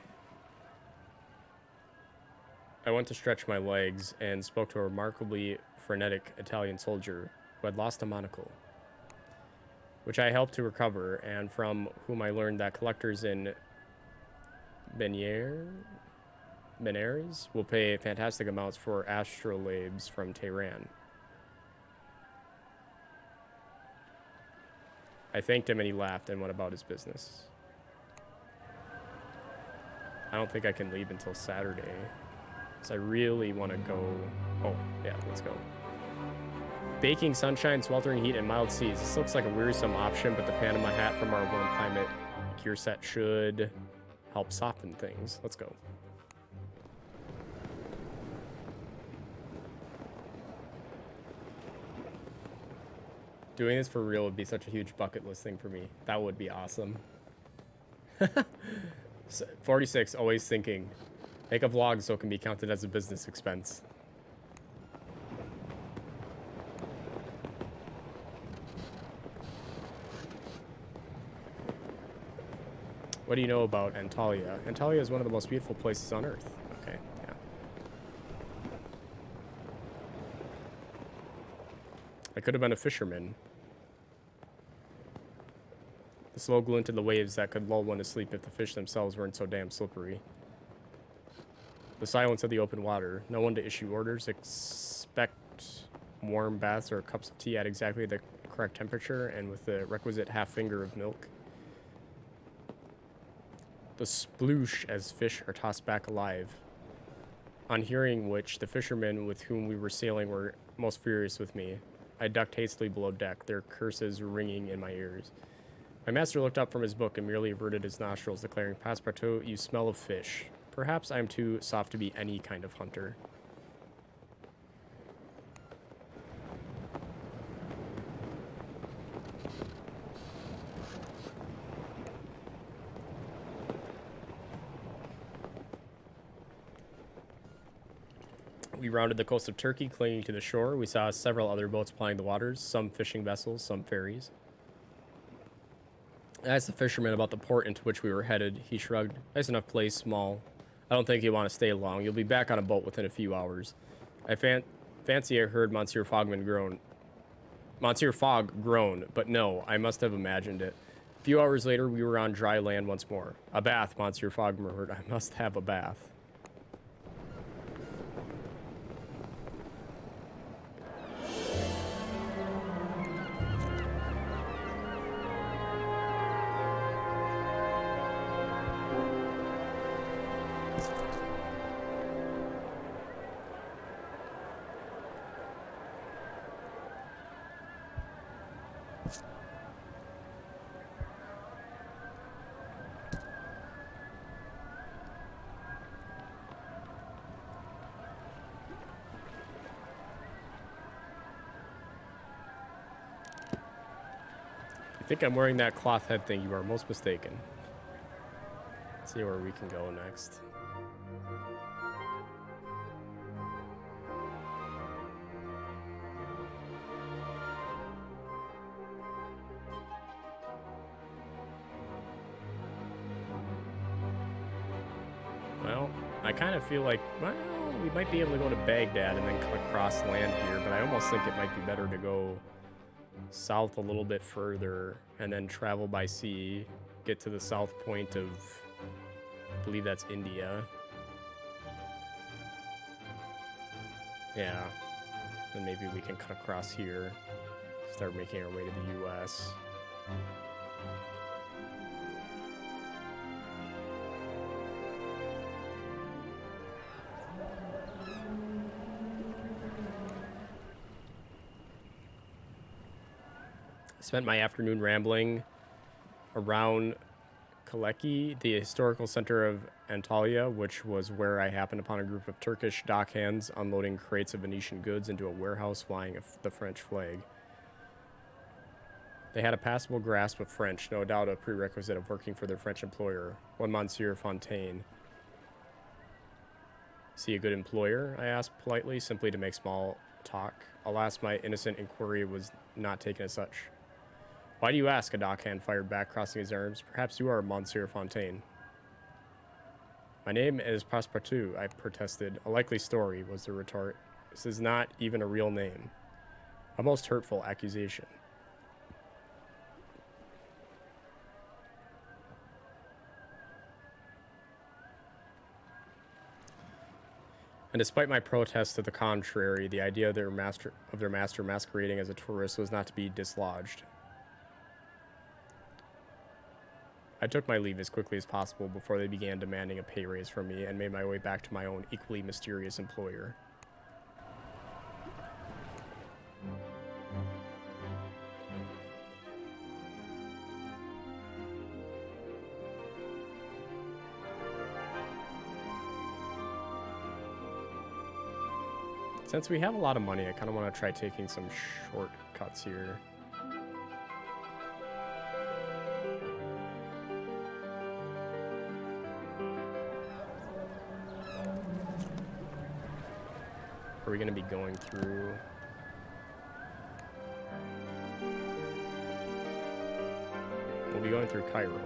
S1: I went to stretch my legs and spoke to a remarkably frenetic Italian soldier who had lost a monocle, which I helped to recover, and from whom I learned that collectors in Benares will pay fantastic amounts for astrolabes from Tehran. I thanked him and he laughed and went about his business. I don't think I can leave until Saturday, because I really want to go. Oh, yeah, let's go. Baking sunshine, sweltering heat, and mild seas. This looks like a wearisome option, but the Panama hat from our warm climate gear set should help soften things. Let's go. Doing this for real would be such a huge bucket list thing for me. That would be awesome. 46, always thinking. Make a vlog so it can be counted as a business expense. What do you know about Antalya? Antalya is one of the most beautiful places on Earth. Okay, yeah. I could have been a fisherman. The slow glint of the waves that could lull one to sleep if the fish themselves weren't so damn slippery. The silence of the open water. No one to issue orders. Expect warm baths or cups of tea at exactly the correct temperature and with the requisite half finger of milk. The sploosh as fish are tossed back alive. On hearing which, the fishermen with whom we were sailing were most furious with me. I ducked hastily below deck, their curses ringing in my ears. My master looked up from his book and merely averted his nostrils, declaring, "Passepartout, you smell of fish. Perhaps I am too soft to be any kind of hunter." We rounded the coast of Turkey, clinging to the shore. We saw several other boats plying the waters, some fishing vessels, some ferries. I asked the fisherman about the port into which we were headed. He shrugged. "Nice enough place, small. I don't think you want to stay long. You'll be back on a boat within a few hours." I fancy I heard Monsieur Fogg groan, but no, I must have imagined it. A few hours later, we were on dry land once more. "A bath," Monsieur Fogg murmured. "I must have a bath." think I'm wearing that cloth head thing. You are most mistaken. Let's see where we can go next. Well, I kind of feel like, well, we might be able to go to Baghdad and then cut across land here, but I almost think it might be better to go south a little bit further and then travel by sea, get to the south point of, I believe that's India. Yeah, and maybe we can cut across here, start making our way to the US. Spent my afternoon rambling around Kaleki, the historical center of Antalya, which was where I happened upon a group of Turkish dockhands unloading crates of Venetian goods into a warehouse flying the French flag. They had a passable grasp of French, no doubt a prerequisite of working for their French employer, one Monsieur Fontaine. Is he a good employer? I asked politely, simply to make small talk. Alas, my innocent inquiry was not taken as such. Why do you ask? A dockhand fired back, crossing his arms. Perhaps you are Monsieur Fontaine. My name is Passepartout, I protested. A likely story, was the retort. This is not even a real name. A most hurtful accusation. And despite my protests to the contrary, the idea of their master masquerading as a tourist was not to be dislodged. I took my leave as quickly as possible before they began demanding a pay raise from me and made my way back to my own equally mysterious employer. Since we have a lot of money, I kind of want to try taking some shortcuts here. Are we going to be going through? We'll be going through Cairo.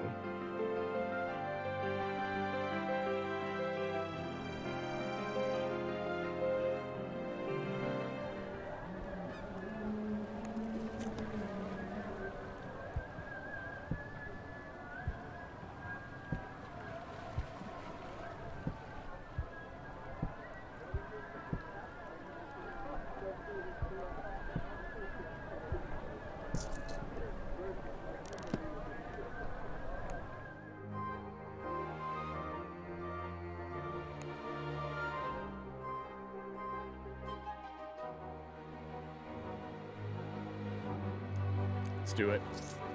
S1: Let's do it.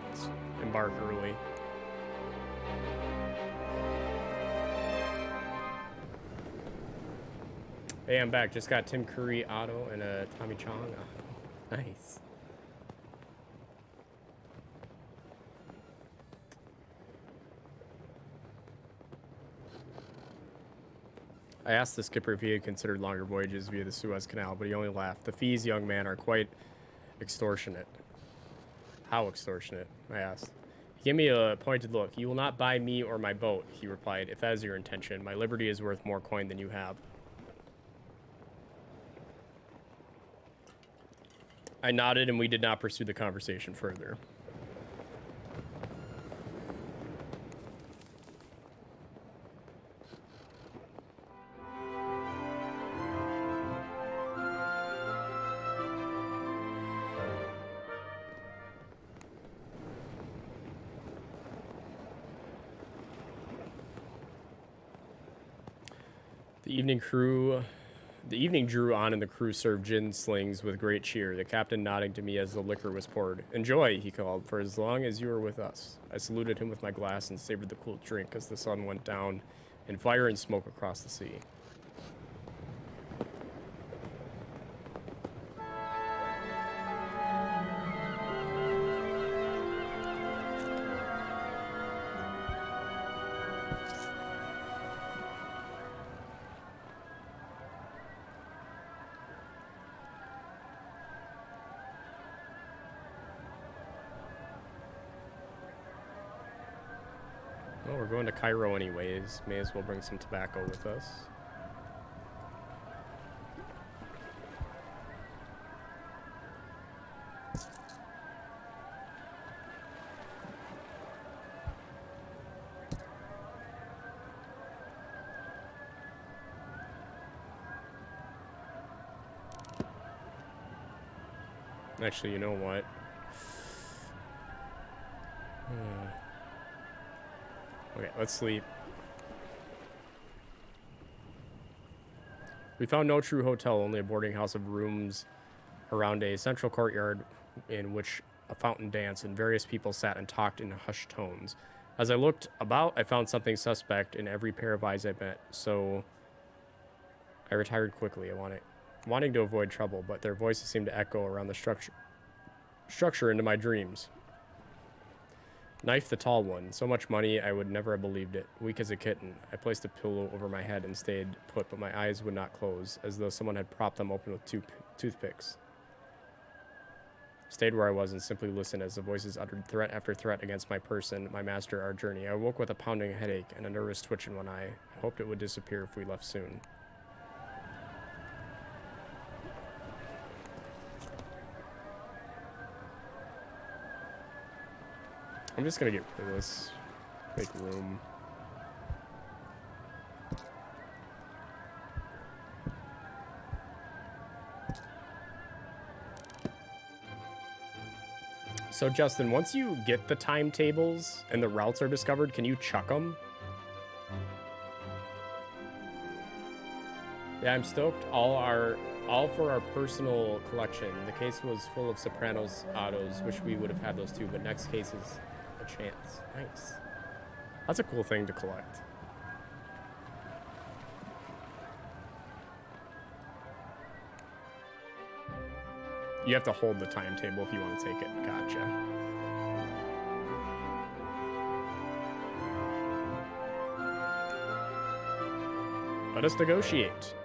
S1: Let's embark early. Hey, I'm back. Just got Tim Curry auto and a Tommy Chong auto. Nice. I asked the skipper if he had considered longer voyages via the Suez Canal, but he only laughed. The fees, young man, are quite extortionate. How extortionate? I asked. He gave me a pointed look. You will not buy me or my boat, he replied, if that is your intention. My liberty is worth more coin than you have. I nodded and we did not pursue the conversation further. The evening drew on and the crew served gin slings with great cheer, the captain nodding to me as the liquor was poured. Enjoy, he called, for as long as you are with us. I saluted him with my glass and savored the cool drink as the sun went down in fire and smoke across the sea. Well, we're going to Cairo anyways. May as well bring some tobacco with us. Actually, you know what? Okay, let's sleep. We found no true hotel, only a boarding house of rooms around a central courtyard in which a fountain danced and various people sat and talked in hushed tones. As I looked about, I found something suspect in every pair of eyes I met, so I retired quickly. Wanting to avoid trouble, but their voices seemed to echo around the structure into my dreams. Knife the tall one. So much money, I would never have believed it. Weak as a kitten, I placed a pillow over my head and stayed put, but my eyes would not close, as though someone had propped them open with toothpicks. Stayed where I was and simply listened as the voices uttered threat after threat against my person, my master, our journey. I woke with a pounding headache and a nervous twitch in one eye. I hoped it would disappear if we left soon. I'm just gonna get rid of this. Make room. So Justin, once you get the timetables and the routes are discovered, can you chuck them? Yeah, I'm stoked. All for our personal collection. The case was full of Sopranos autos. Wish we would have had those too, but next case is a chance. Nice. That's a cool thing to collect. You have to hold the timetable if you want to take it. Gotcha. Let us negotiate.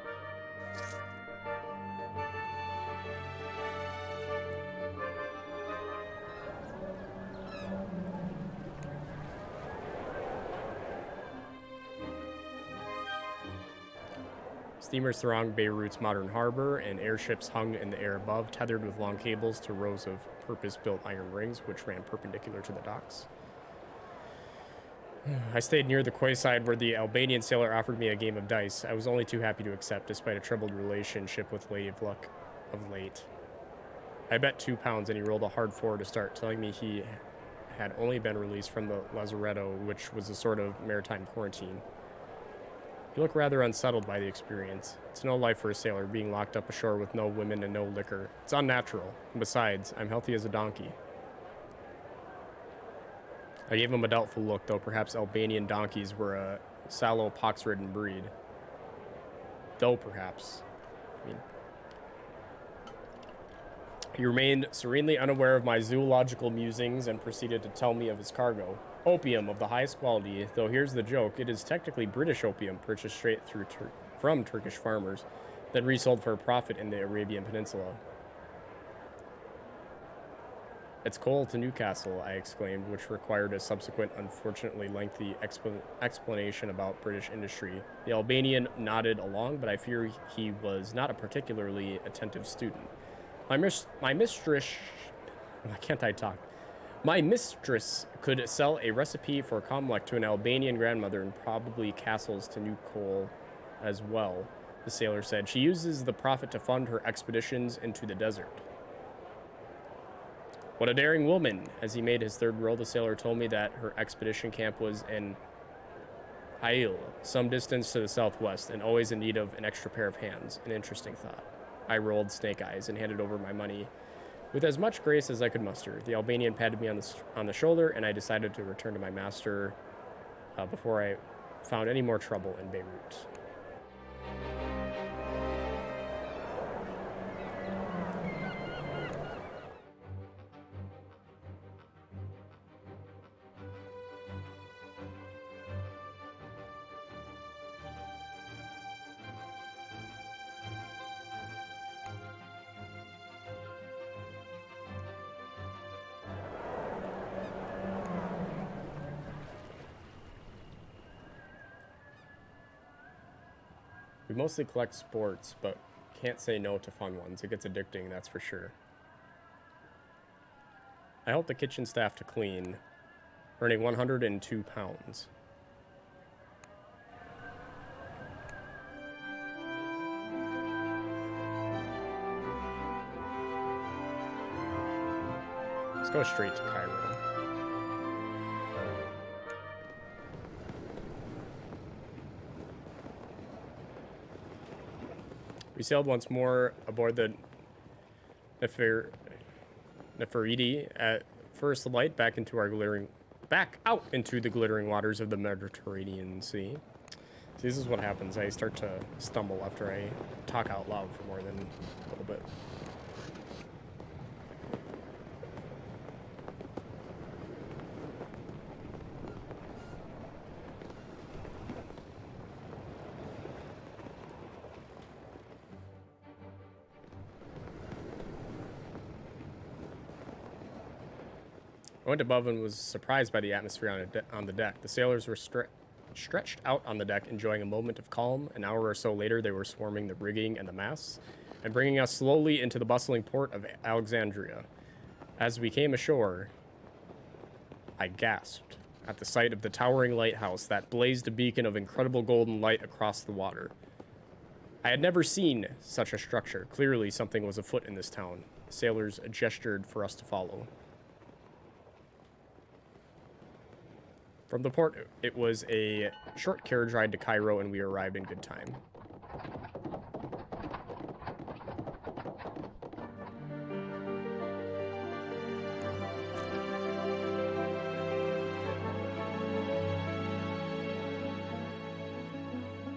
S1: Steamers thronged Beirut's modern harbor, and airships hung in the air above, tethered with long cables to rows of purpose-built iron rings, which ran perpendicular to the docks. I stayed near the quayside where the Albanian sailor offered me a game of dice. I was only too happy to accept, despite a troubled relationship with Lady of Luck of late. I bet £2, and he rolled a hard 4 to start, telling me he had only been released from the lazaretto, which was a sort of maritime quarantine. You look rather unsettled by the experience. It's no life for a sailor, being locked up ashore with no women and no liquor. It's unnatural. And besides, I'm healthy as a donkey. I gave him a doubtful look, though perhaps Albanian donkeys were a sallow, pox-ridden breed. Though perhaps. He remained serenely unaware of my zoological musings and proceeded to tell me of his cargo. Opium of the highest quality, though here's the joke, it is technically British opium purchased straight through from Turkish farmers, then resold for a profit in the Arabian Peninsula. It's coal to Newcastle, I exclaimed, which required a subsequent, unfortunately lengthy explanation about British industry. The Albanian nodded along, but I fear he was not a particularly attentive student. My mistress... Why can't I talk? My mistress could sell a recipe for Comlek to an Albanian grandmother and probably castles to New Coal as well, the sailor said. She uses the profit to fund her expeditions into the desert. What a daring woman. As he made his third roll, the sailor told me that her expedition camp was in Ail, some distance to the southwest, and always in need of an extra pair of hands. An interesting thought. I rolled snake eyes and handed over my money with as much grace as I could muster. The Albanian patted me on the shoulder, and I decided to return to my master before I found any more trouble in Beirut. We mostly collect sports, but can't say no to fun ones. It gets addicting, that's for sure. I help the kitchen staff to clean, earning 102 pounds. Let's go straight to Cairo. We sailed once more aboard the Nefertiti at first light back out into the glittering waters of the Mediterranean Sea. See, this is what happens. I start to stumble after I talk out loud for more than a little bit. I went above and was surprised by the atmosphere on the deck. The sailors were stretched out on the deck, enjoying a moment of calm. An hour or so later, they were swarming the rigging and the masts, and bringing us slowly into the bustling port of Alexandria. As we came ashore, I gasped at the sight of the towering lighthouse that blazed a beacon of incredible golden light across the water. I had never seen such a structure. Clearly, something was afoot in this town. The sailors gestured for us to follow. From the port, it was a short carriage ride to Cairo, and we arrived in good time.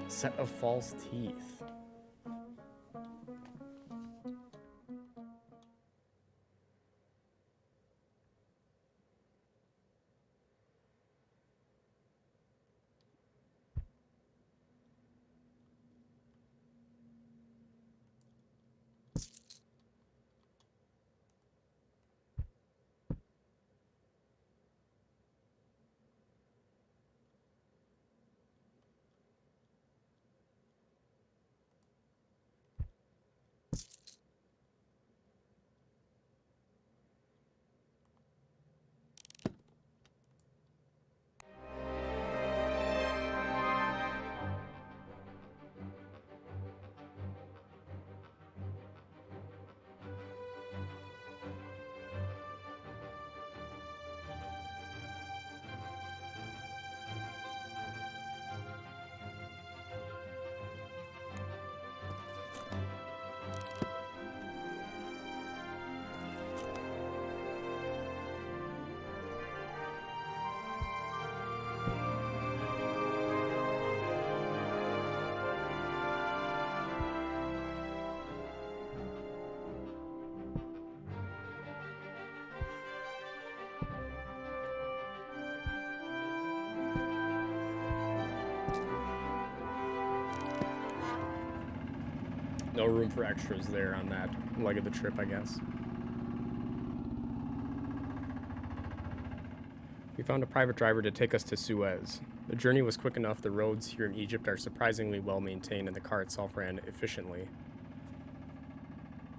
S1: Set of false teeth. No room for extras there on that leg of the trip, I guess. We found a private driver to take us to Suez. The journey was quick enough. The roads here in Egypt are surprisingly well maintained, and the car itself ran efficiently.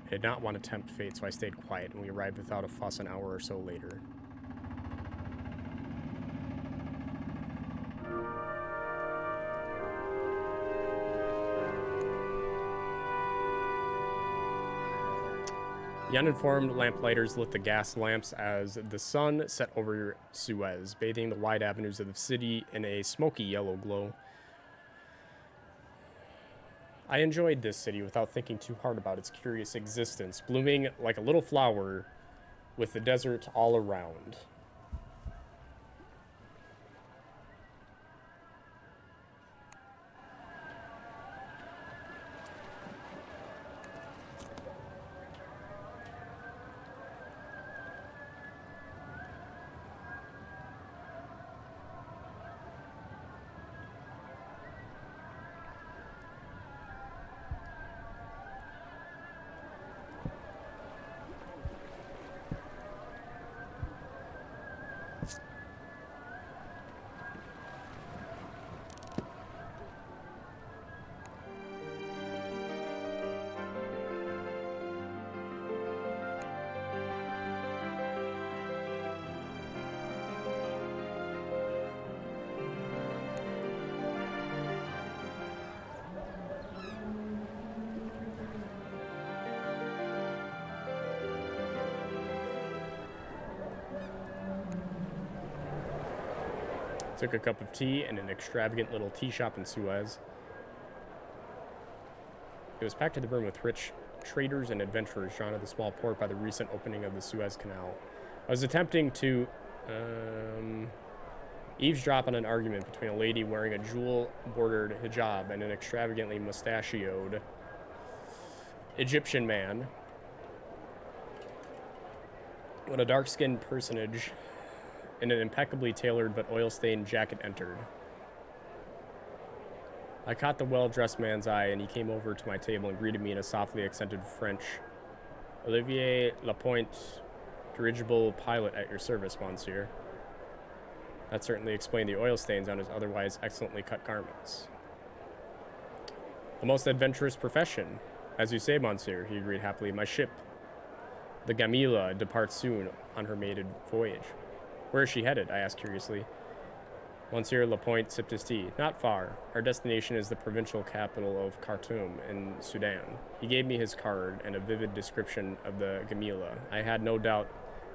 S1: I did not want to tempt fate, so I stayed quiet, and we arrived without a fuss an hour or so later. The uninformed lamplighters lit the gas lamps as the sun set over Suez, bathing the wide avenues of the city in a smoky yellow glow. I enjoyed this city without thinking too hard about its curious existence, blooming like a little flower with the desert all around. Took a cup of tea in an extravagant little tea shop in Suez. It was packed to the brim with rich traders and adventurers drawn to the small port by the recent opening of the Suez Canal. I was attempting to eavesdrop on an argument between a lady wearing a jewel-bordered hijab and an extravagantly mustachioed Egyptian man when a dark-skinned personage in an impeccably tailored but oil-stained jacket entered. I caught the well-dressed man's eye, and he came over to my table and greeted me in a softly accented French. Olivier Lapointe, dirigible pilot at your service, monsieur. That certainly explained the oil stains on his otherwise excellently cut garments. The most adventurous profession. As you say, monsieur, he agreed happily. My ship, the Gamila, departs soon on her maiden voyage. Where is she headed? I asked curiously. Monsieur Lapointe sipped his tea. Not far. Our destination is the provincial capital of Khartoum in Sudan. He gave me his card and a vivid description of the Gamila. I had no doubt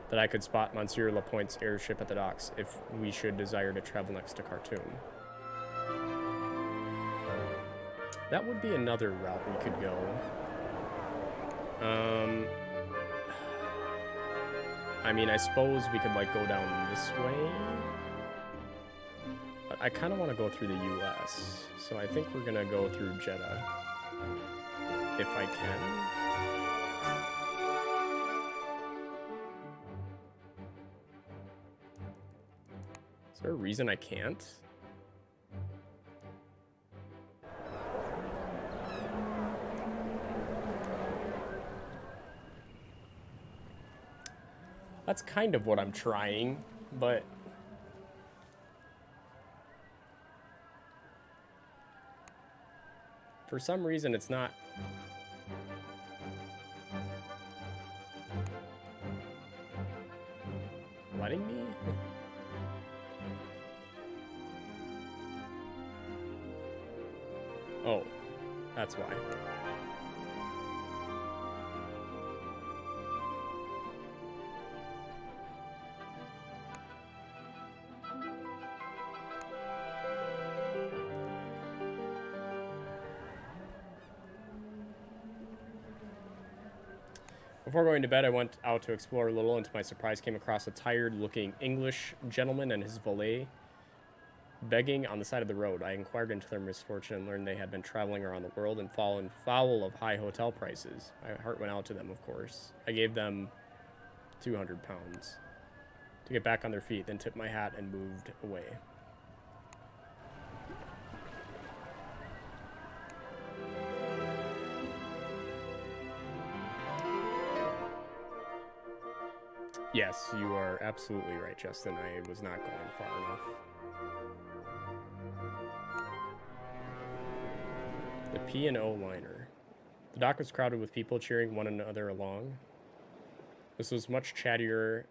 S1: that I could spot Monsieur Lapointe's airship at the docks if we should desire to travel next to Khartoum. That would be another route we could go. I mean, I suppose we could, like, go down this way. But I kind of want to go through the U.S., so I think we're going to go through Jeddah, if I can. Is there a reason I can't? That's kind of what I'm trying, but for some reason it's not. Letting me? Oh, that's why. Before going to bed, I went out to explore a little, and to my surprise came across a tired-looking English gentleman and his valet begging on the side of the road. I inquired into their misfortune and learned they had been traveling around the world and fallen foul of high hotel prices. My heart went out to them, of course. I gave them 200 pounds to get back on their feet, then tipped my hat and moved away. Yes, you are absolutely right, Justin. I was not going far enough. The P&O liner. The dock was crowded with people cheering one another along. This was much chattier.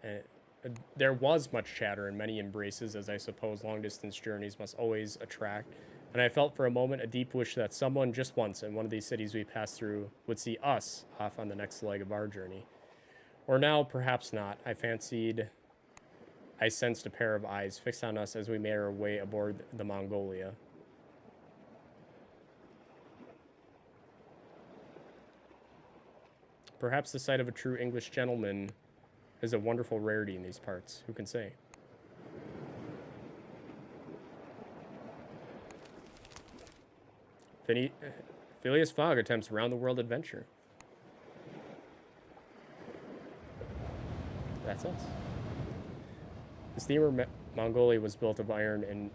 S1: There was much chatter and many embraces, as I suppose long-distance journeys must always attract. And I felt for a moment a deep wish that someone just once in one of these cities we passed through would see us off on the next leg of our journey. Or now, perhaps not. I sensed a pair of eyes fixed on us as we made our way aboard the Mongolia. Perhaps the sight of a true English gentleman is a wonderful rarity in these parts. Who can say? Phileas Fogg attempts round-the-world adventure. That's us. The steamer Mongolia was built of iron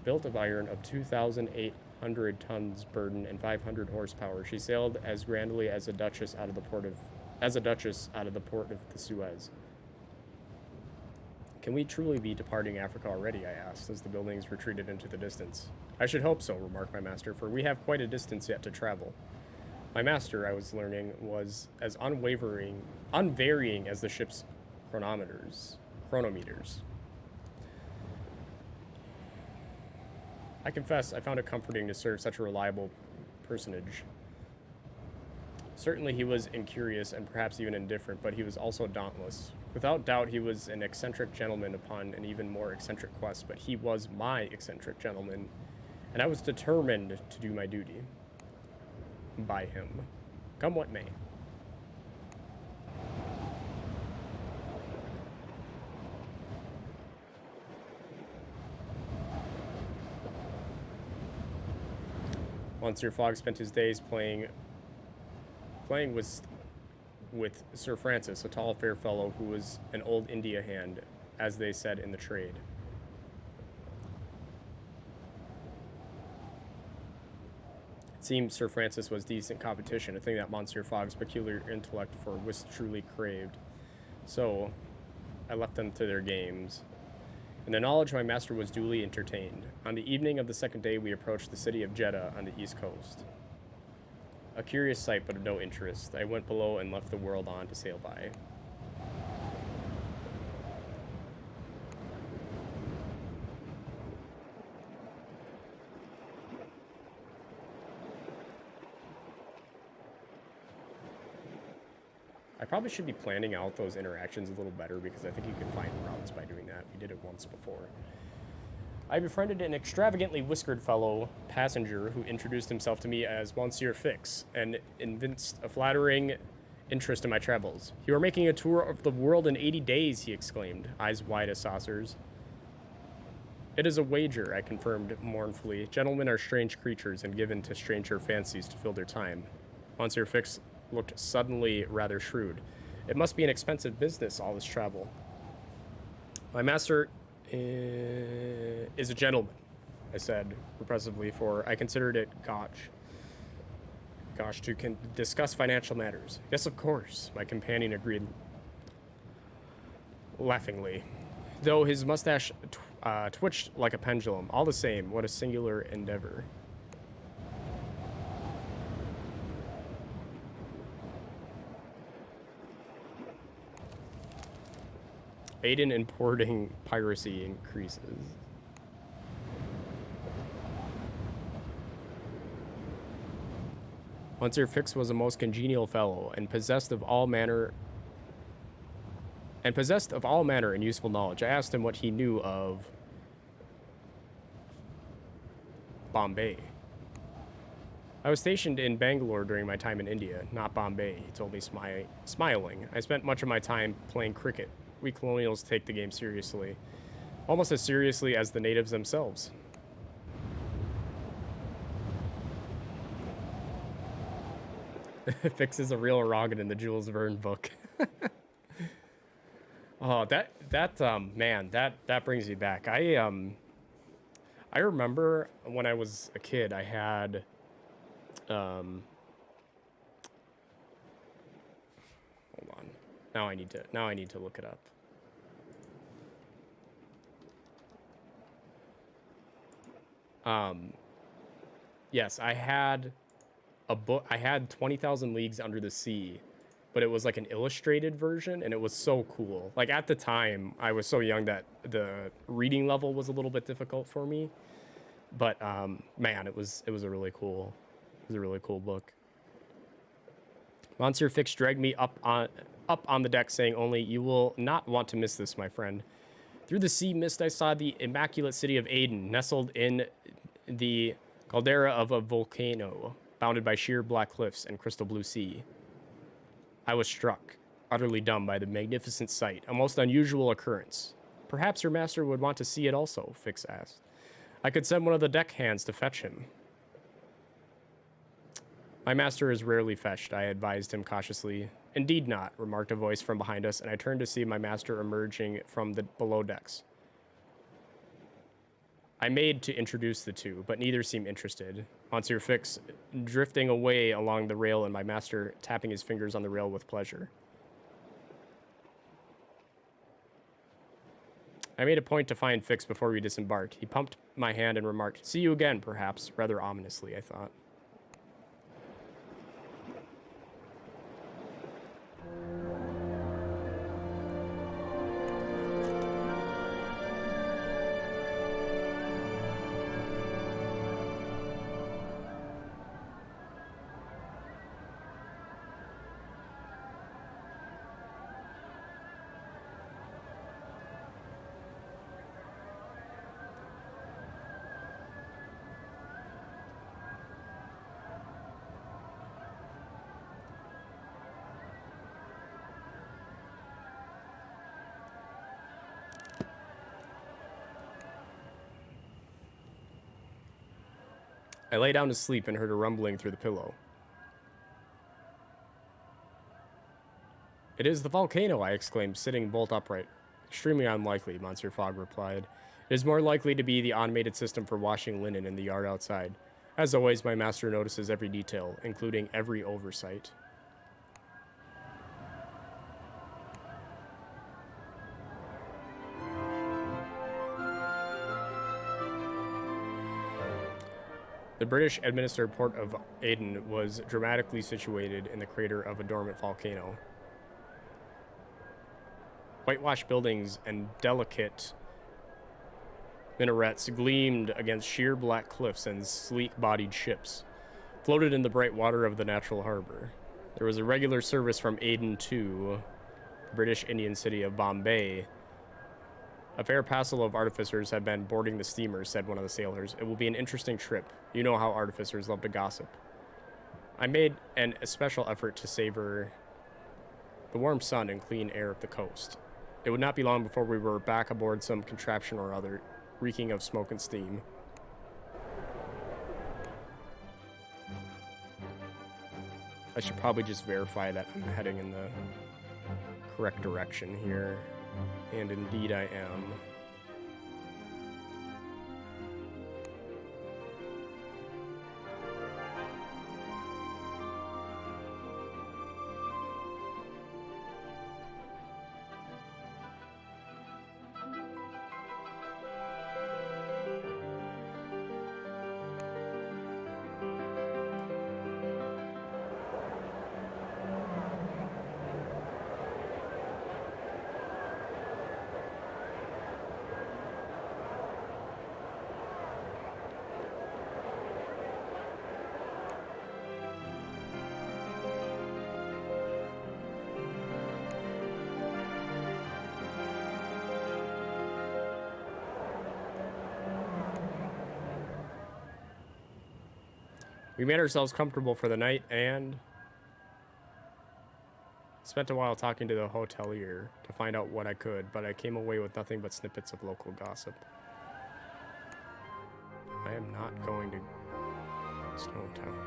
S1: of 2,800 tons burden and 500 horsepower. She sailed as grandly as a duchess out of the port of the Suez. Can we truly be departing Africa already? I asked, as the buildings retreated into the distance. I should hope so, remarked my master, for we have quite a distance yet to travel. My master, I was learning, was as unvarying as the ship's chronometers. I confess, I found it comforting to serve such a reliable personage. Certainly he was incurious and perhaps even indifferent, but he was also dauntless. Without doubt, he was an eccentric gentleman upon an even more eccentric quest, but he was my eccentric gentleman, and I was determined to do my duty by him, come what may. Monsieur Fogg spent his days playing with Sir Francis, a tall, fair fellow who was an old India hand, as they said in the trade. It seemed Sir Francis was decent competition, a thing that Monsieur Fogg's peculiar intellect for whist truly craved. So, I left them to their games. In the knowledge my master was duly entertained. On the evening of the second day, we approached the city of Jeddah on the east coast. A curious sight, but of no interest. I went below and left the world on to sail by. I probably should be planning out those interactions a little better because I think you can find routes by doing that. We did it once before. I befriended an extravagantly whiskered fellow passenger who introduced himself to me as Monsieur Fix and evinced a flattering interest in my travels. "You are making a tour of the world in 80 days, he exclaimed, eyes wide as saucers. "It is a wager," I confirmed mournfully. "Gentlemen are strange creatures and given to stranger fancies to fill their time." Monsieur Fix looked suddenly rather shrewd. "It must be an expensive business, all this travel." "My master is a gentleman," I said repressively, for I considered it gauche to discuss financial matters. "Yes, of course," my companion agreed laughingly, though his mustache twitched like a pendulum. All the same, what a singular endeavor. Aiden importing piracy increases. Monsieur Fix was a most congenial fellow and possessed of all manner and useful knowledge. I asked him what he knew of Bombay. "I was stationed in Bangalore during my time in India, not Bombay," he told me, smiling. "I spent much of my time playing cricket. We colonials take the game seriously, almost as seriously as the natives themselves." Fix is a real Aragon in the Jules Verne book. Oh, man, that brings me back. I remember when I was a kid, I had hold on. Now I need to look it up. Yes, I had a book. I had 20,000 Leagues Under the Sea, but it was like an illustrated version, and it was so cool. Like at the time, I was so young that the reading level was a little bit difficult for me. But man, it was a really cool book. Monsieur Fix dragged me up on the deck, saying only, "You will not want to miss this, my friend." Through the sea mist, I saw the immaculate city of Aden, nestled in the caldera of a volcano, bounded by sheer black cliffs and crystal blue sea. I was struck, utterly dumb by the magnificent sight, a most unusual occurrence. "Perhaps your master would want to see it also," Fix asked. "I could send one of the deck hands to fetch him." "My master is rarely fetched," I advised him cautiously. "Indeed not," remarked a voice from behind us, and I turned to see my master emerging from the below decks. I made to introduce the two, but neither seemed interested. Monsieur Fix drifting away along the rail and my master tapping his fingers on the rail with pleasure. I made a point to find Fix before we disembarked. He pumped my hand and remarked, "See you again, perhaps," rather ominously, I thought. I lay down to sleep and heard a rumbling through the pillow. "It is the volcano," I exclaimed, sitting bolt upright. "Extremely unlikely," Monsieur Fogg replied. "It is more likely to be the automated system for washing linen in the yard outside. As always, my master notices every detail, including every oversight." The British-administered port of Aden was dramatically situated in the crater of a dormant volcano. Whitewashed buildings and delicate minarets gleamed against sheer black cliffs, and sleek-bodied ships floated in the bright water of the natural harbor. There was a regular service from Aden to the British Indian city of Bombay. "A fair passel of artificers have been boarding the steamer," said one of the sailors. "It will be an interesting trip. You know how artificers love to gossip." I made an especial effort to savor the warm sun and clean air of the coast. It would not be long before we were back aboard some contraption or other, reeking of smoke and steam. I should probably just verify that I'm heading in the correct direction here. And indeed I am. We made ourselves comfortable for the night and spent a while talking to the hotelier to find out what I could, but I came away with nothing but snippets of local gossip. I am not going to Snowtown.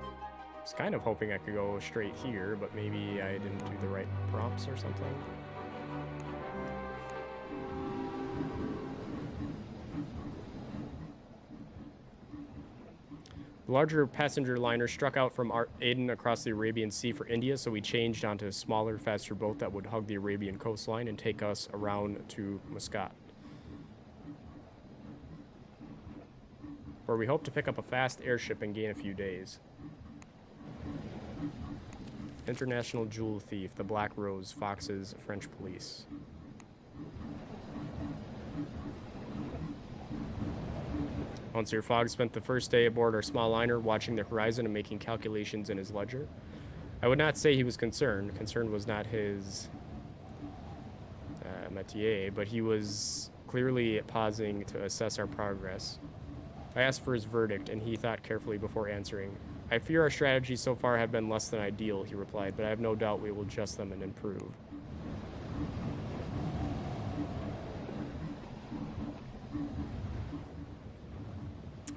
S1: I was kind of hoping I could go straight here, but maybe I didn't do the right prompts or something. The larger passenger liner struck out from Aden across the Arabian Sea for India, so we changed onto a smaller, faster boat that would hug the Arabian coastline and take us around to Muscat, where we hope to pick up a fast airship and gain a few days. International jewel thief, the Black Rose, Fox's French police. Monsieur Fogg spent the first day aboard our small liner watching the horizon and making calculations in his ledger. I would not say he was concerned. Concern was not his métier, but he was clearly pausing to assess our progress. I asked for his verdict, and he thought carefully before answering. "I fear our strategies so far have been less than ideal," he replied, "but I have no doubt we will adjust them and improve."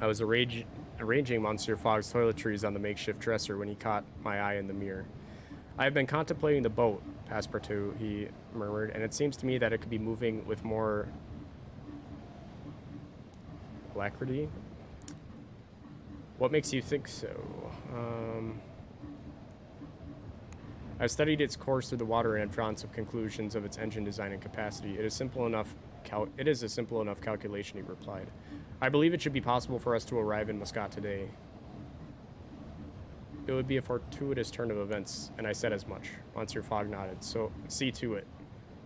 S1: I was arranging Monsieur Fogg's toiletries on the makeshift dresser when he caught my eye in the mirror. "I have been contemplating the boat, Passepartout," he murmured, "and it seems to me that it could be moving with more alacrity." "What makes you think so?" "I've studied its course through the water and have drawn some conclusions of its engine design and capacity. It is a simple enough calculation," he replied. "I believe it should be possible for us to arrive in Muscat today." It would be a fortuitous turn of events, and I said as much. Monsieur Fogg nodded. "So, see to it."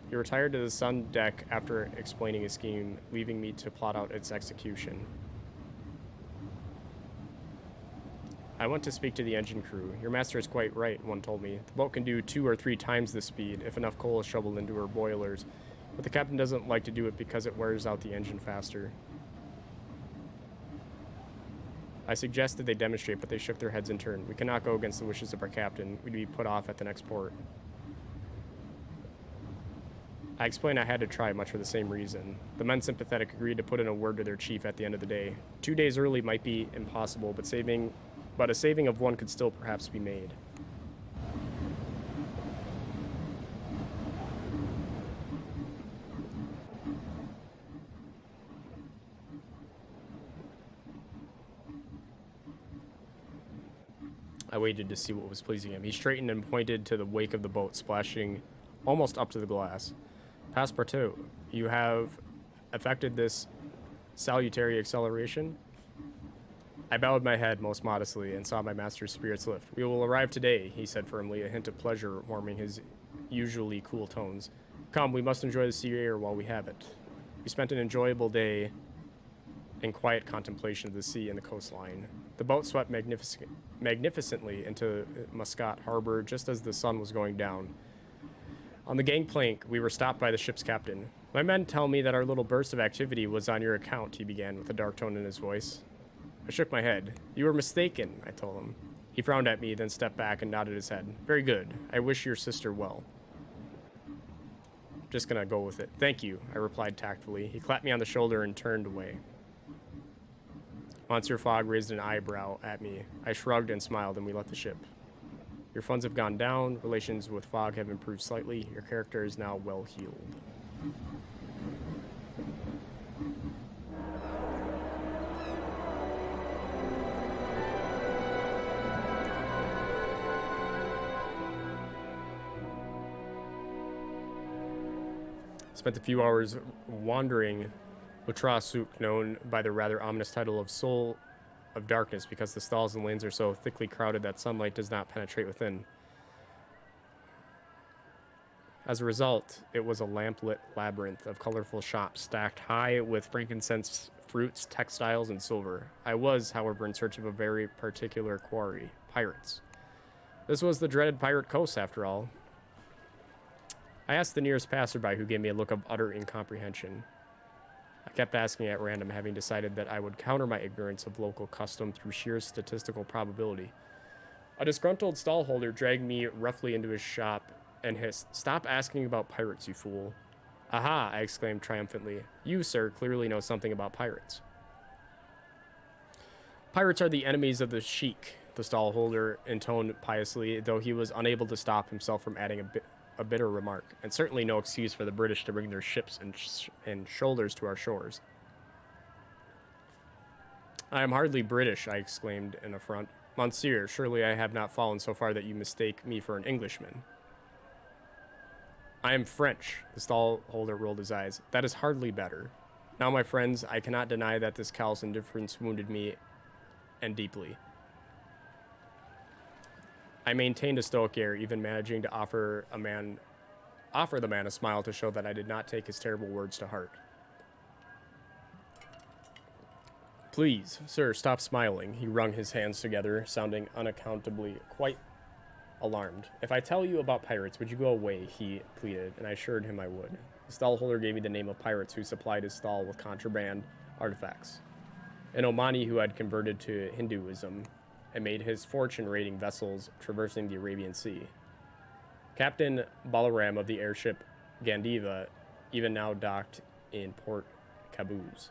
S1: He retired to the sun deck after explaining his scheme, leaving me to plot out its execution. I went to speak to the engine crew. "Your master is quite right," one told me. "The boat can do 2 or 3 times this speed, if enough coal is shoveled into her boilers, but the captain doesn't like to do it because it wears out the engine faster." I suggested they demonstrate, but they shook their heads in turn. "We cannot go against the wishes of our captain. We'd be put off at the next port." I explained I had to try, much for the same reason. The men sympathetic agreed to put in a word to their chief at the end of the day. 2 days early might be impossible, but a saving of one could still perhaps be made. I waited to see what was pleasing him. He straightened and pointed to the wake of the boat, splashing almost up to the glass. Passepartout, you have effected this salutary acceleration? I bowed my head most modestly and saw my master's spirits lift. We will arrive today, he said firmly, a hint of pleasure warming his usually cool tones. Come, we must enjoy the sea air while we have it. We spent an enjoyable day in quiet contemplation of the sea and the coastline. The boat swept magnificently into Muscat Harbor just as the sun was going down. On the gangplank, we were stopped by the ship's captain. My men tell me that our little burst of activity was on your account, he began with a dark tone in his voice. I shook my head. You were mistaken, I told him. He frowned at me, then stepped back and nodded his head. Very good. I wish your sister well. Just gonna go with it. Thank you, I replied tactfully. He clapped me on the shoulder and turned away. Monsieur Fogg raised an eyebrow at me. I shrugged and smiled, and we left the ship. Your funds have gone down. Relations with Fogg have improved slightly. Your character is now well healed. Spent a few hours wandering Utra-Suk, known by the rather ominous title of Soul of Darkness, because the stalls and lanes are so thickly crowded that sunlight does not penetrate within. As a result, it was a lamp-lit labyrinth of colorful shops stacked high with frankincense, fruits, textiles, and silver. I was, however, in search of a very particular quarry, pirates. This was the dreaded pirate coast, after all. I asked the nearest passerby, who gave me a look of utter incomprehension. I kept asking at random, having decided that I would counter my ignorance of local custom through sheer statistical probability. A disgruntled stallholder dragged me roughly into his shop and hissed, "Stop asking about pirates, you fool." "Aha!" I exclaimed triumphantly. "You, sir, clearly know something about pirates." "Pirates are the enemies of the sheik," the stallholder intoned piously, though he was unable to stop himself from adding a bitter remark, and certainly no excuse for the British to bring their ships and shoulders to our shores. "I am hardly British," I exclaimed in affront. "Monsieur, surely I have not fallen so far that you mistake me for an Englishman." "I am French," the stallholder rolled his eyes. "That is hardly better. Now, my friends, I cannot deny that this callous indifference wounded me, and deeply. I maintained a stoic air, even managing to offer the man a smile to show that I did not take his terrible words to heart. "Please, sir, stop smiling." He wrung his hands together, sounding unaccountably quite alarmed. "If I tell you about pirates, would you go away?" he pleaded, and I assured him I would. The stallholder gave me the name of pirates who supplied his stall with contraband artifacts. An Omani who had converted to Hinduism and made his fortune raiding vessels traversing the Arabian Sea. Captain Balaram of the airship Gandiva, even now docked in Port Caboose.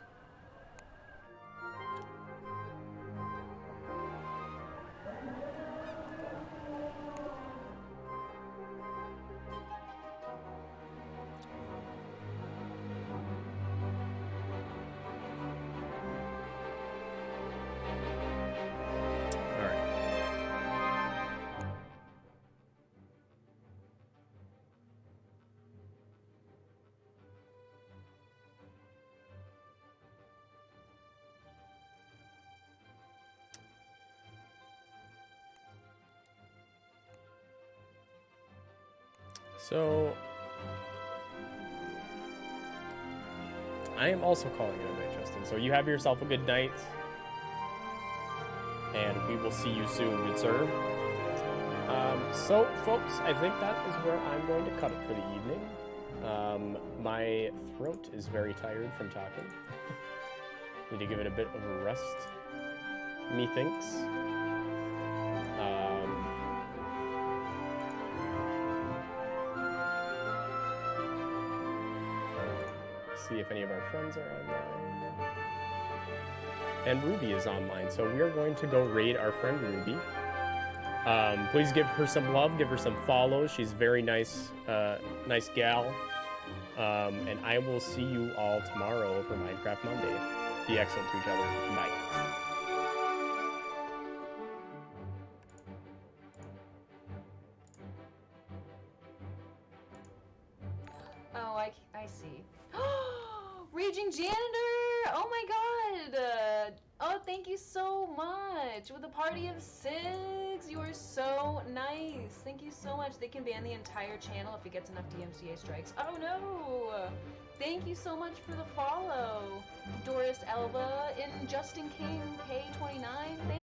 S1: So, I am also calling it a night, Justin. So you have yourself a good night, and we will see you soon, good sir. So, folks, I think that is where I'm going to cut it for the evening. My throat is very tired from talking. Need to give it a bit of a rest, methinks. see if any of our friends are online. And Ruby is online, so we are going to go raid our friend Ruby. Please give her some love, give her some follows. She's a very nice, nice gal. And I will see you all tomorrow for Minecraft Monday. Be excellent to each other. Bye.
S2: Oh, I see. Raging Janitor! Oh my god! Oh, thank you so much! With a party of 6, you are so nice. Thank you so much. They can ban the entire channel if it gets enough DMCA strikes. Oh no! Thank you so much for the follow, Doris Elba and Justin King K29.